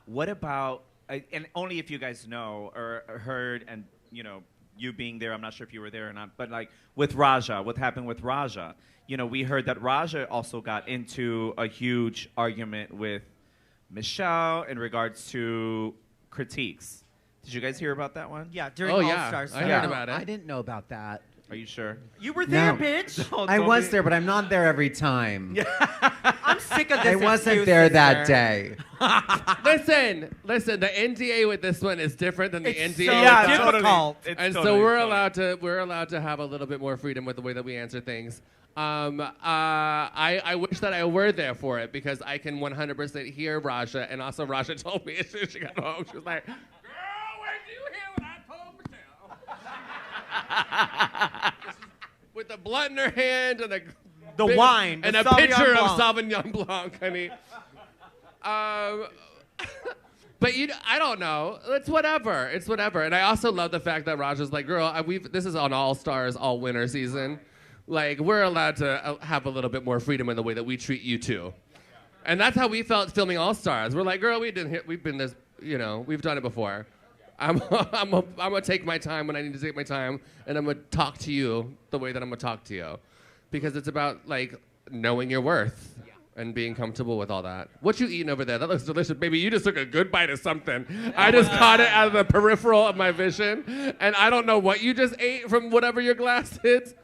What about, and only if you guys know or heard, and you know, you being there, I'm not sure if you were there or not, but like with Raja, what happened with Raja? You know, we heard that Raja also got into a huge argument with Michelle in regards to critiques. Did you guys hear about that one? Yeah, during All Stars. I heard about it. I didn't know about that. Are you sure? You were there, No. bitch. I was there, but I'm not there every time. I'm sick of this. I wasn't excuse, there that sister. day. Listen. The NDA with this one is different than the It's NDA. so with difficult. And so we're allowed to have a little bit more freedom with the way that we answer things. I wish that I were there for it because I can 100% hear Raja, and also Raja told me as soon as she got home, she was like, "Girl, where did you hear what I told Michelle?" With a blunt in her hand and wine and the a Sauvignon picture Blanc. of Sauvignon Blanc, honey. But I don't know. It's whatever. And I also love the fact that Raja's like, girl, this is on All Stars, all winter season. Like, we're allowed to have a little bit more freedom in the way that we treat you too. And that's how we felt filming All Stars. We're like, girl, we've been this, you know, we've done it before. I'm gonna take my time when I need to take my time, and I'm gonna talk to you the way that I'm gonna talk to you. Because it's about, like, knowing your worth. And being comfortable with all that. What you eating over there? That looks delicious. Baby, you just took a good bite of something. I just caught it out of the peripheral of my vision. And I don't know what you just ate from whatever your glass is.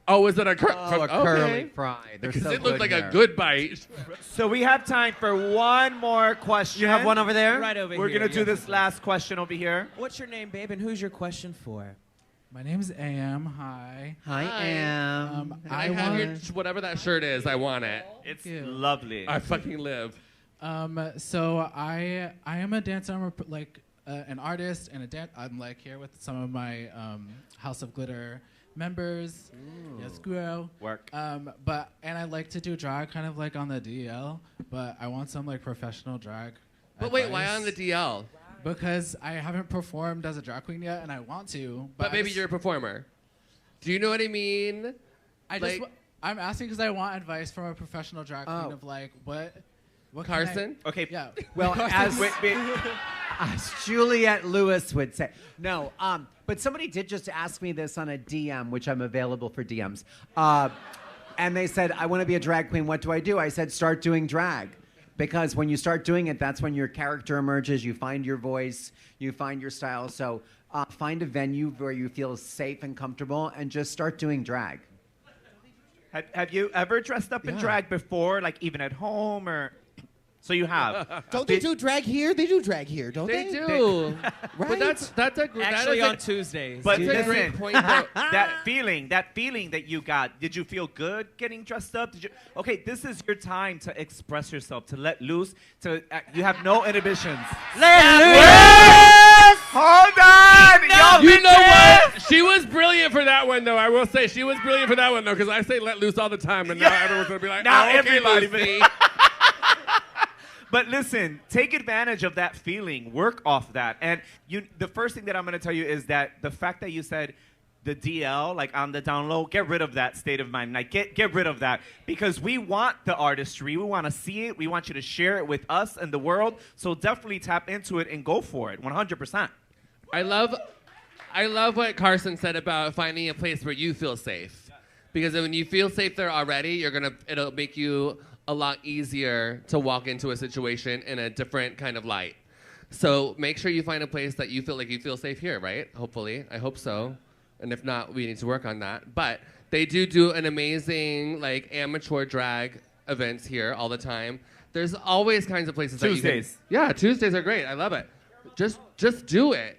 Oh, is it a curly fry? Because it looked like a good bite. So we have time for one more question. You have one over there? Right over We're here. going to do this last question over here. What's your name, babe, and who's your question for? My name is Am. Hi. Hi, Am. I have your, whatever that shirt is, I want it. It's lovely. I fucking live. So I am a dancer. I'm an artist and a dance. I'm like here with some of my House of Glitter members. Ooh. Yes, girl. Work. And I like to do drag kind of like on the DL, but I want some like professional drag. But wait, why on the DL? Because I haven't performed as a drag queen yet, and I want to. But maybe you're a performer. Do you know what I mean? I'm asking because I want advice from a professional drag queen of like what Carson? Okay. Yeah. Well, as Juliette Lewis would say. No, but somebody did just ask me this on a DM, which I'm available for DMs. And they said, I want to be a drag queen. What do? I said, start doing drag. Because when you start doing it, that's when your character emerges. You find your voice. You find your style. So find a venue where you feel safe and comfortable and just start doing drag. Have you ever dressed up in drag before, like even at home or... So you have. Don't they do drag here? They do drag here, don't they? They do. Right? But that's a Actually on Tuesdays. But that's a great listen, point, though. that feeling that you got, did you feel good getting dressed up? Okay, this is your time to express yourself, to let loose, you have no inhibitions. Let loose! Hold on! You know what? She was brilliant for that one, though. I will say she was brilliant for that one, though, because I say let loose all the time, and now everyone's going to be like, now okay, everybody. Lucy. But listen, take advantage of that feeling. Work off that. And the first thing that I'm going to tell you is that the fact that you said the DL, like on the down low, get rid of that state of mind. Like get rid of that. Because we want the artistry. We want to see it. We want you to share it with us and the world. So definitely tap into it and go for it, 100%. I love what Carson said about finding a place where you feel safe. Because when you feel safe there already, it'll make you a lot easier to walk into a situation in a different kind of light. So make sure you find a place that you feel safe here, right? Hopefully, I hope so. And if not, we need to work on that. But they do an amazing like amateur drag events here all the time. There's always kinds of places Tuesdays. Tuesdays are great. I love it. Just do it.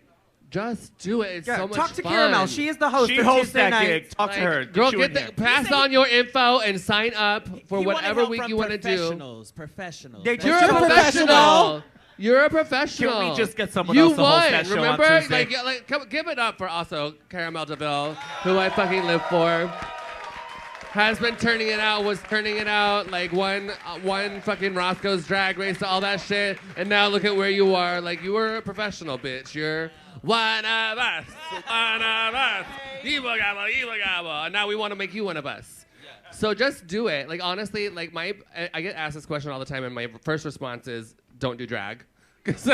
Just do it. It's so much fun. Talk to Caramel. She is the host. She for hosts Tuesday that night. gig. Talk to her. Girl, Get pass on your info and sign up for He wanted whatever help week from you want to do. Professionals. They You're a professional. You're a professional. Can we just get someone you else to won. host that show Remember? on Tuesday? Give it up for also Caramel DeVille, who I fucking live for. Has been turning it out, was turning it out, like one fucking Roscoe's Drag Race, all that shit, and now look at where you are. Like, you were a professional, bitch. You're one of us, one of us. Evil gobble, evil gobble. And now we want to make you one of us. So just do it. Like, honestly, like I get asked this question all the time, and my first response is, don't do drag. Because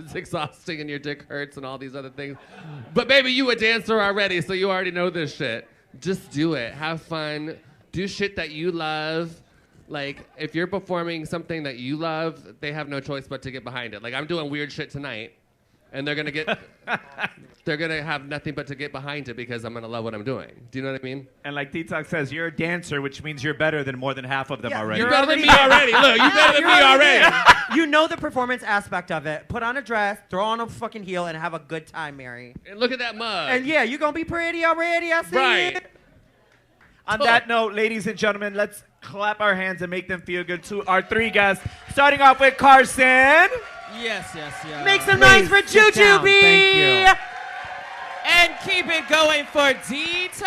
it's exhausting and your dick hurts and all these other things. But baby, you a dancer already, so you already know this shit. Just do it. Have fun. Do shit that you love. Like, if you're performing something that you love, they have no choice but to get behind it. Like, I'm doing weird shit tonight, and they're gonna have nothing but to get behind it because I'm gonna love what I'm doing. Do you know what I mean? And like Detox says, you're a dancer, which means you're better than more than half of them already. You're better than me already. Look, you better than me already. You know the performance aspect of it. Put on a dress, throw on a fucking heel, and have a good time, Mary. And look at that mug. And yeah, you're gonna be pretty already. I see Right. it. On that note, ladies and gentlemen, let's clap our hands and make them feel good to our three guests. Starting off with Carson. Yes. Make some noise for JuJuBee. Thank you. And keep it going for Detox.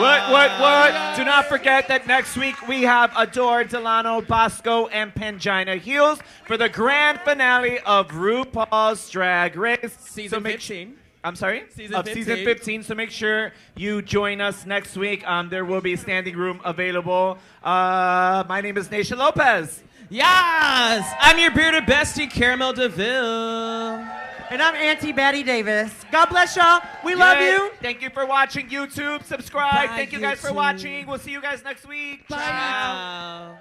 What? Do not forget that next week we have Adore, Delano, Bosco, and Pangina Heels for the grand finale of RuPaul's Drag Race. Season 15. I'm sorry? Season 15. So make sure you join us next week. There will be standing room available. My name is Naysha Lopez. Yes! I'm your bearded bestie, Caramel DeVille. And I'm Auntie Batty Davis. God bless y'all. We love you. Thank you for watching YouTube. Subscribe. Bye, Thank you guys for YouTube. watching. We'll see you guys next week. Ciao.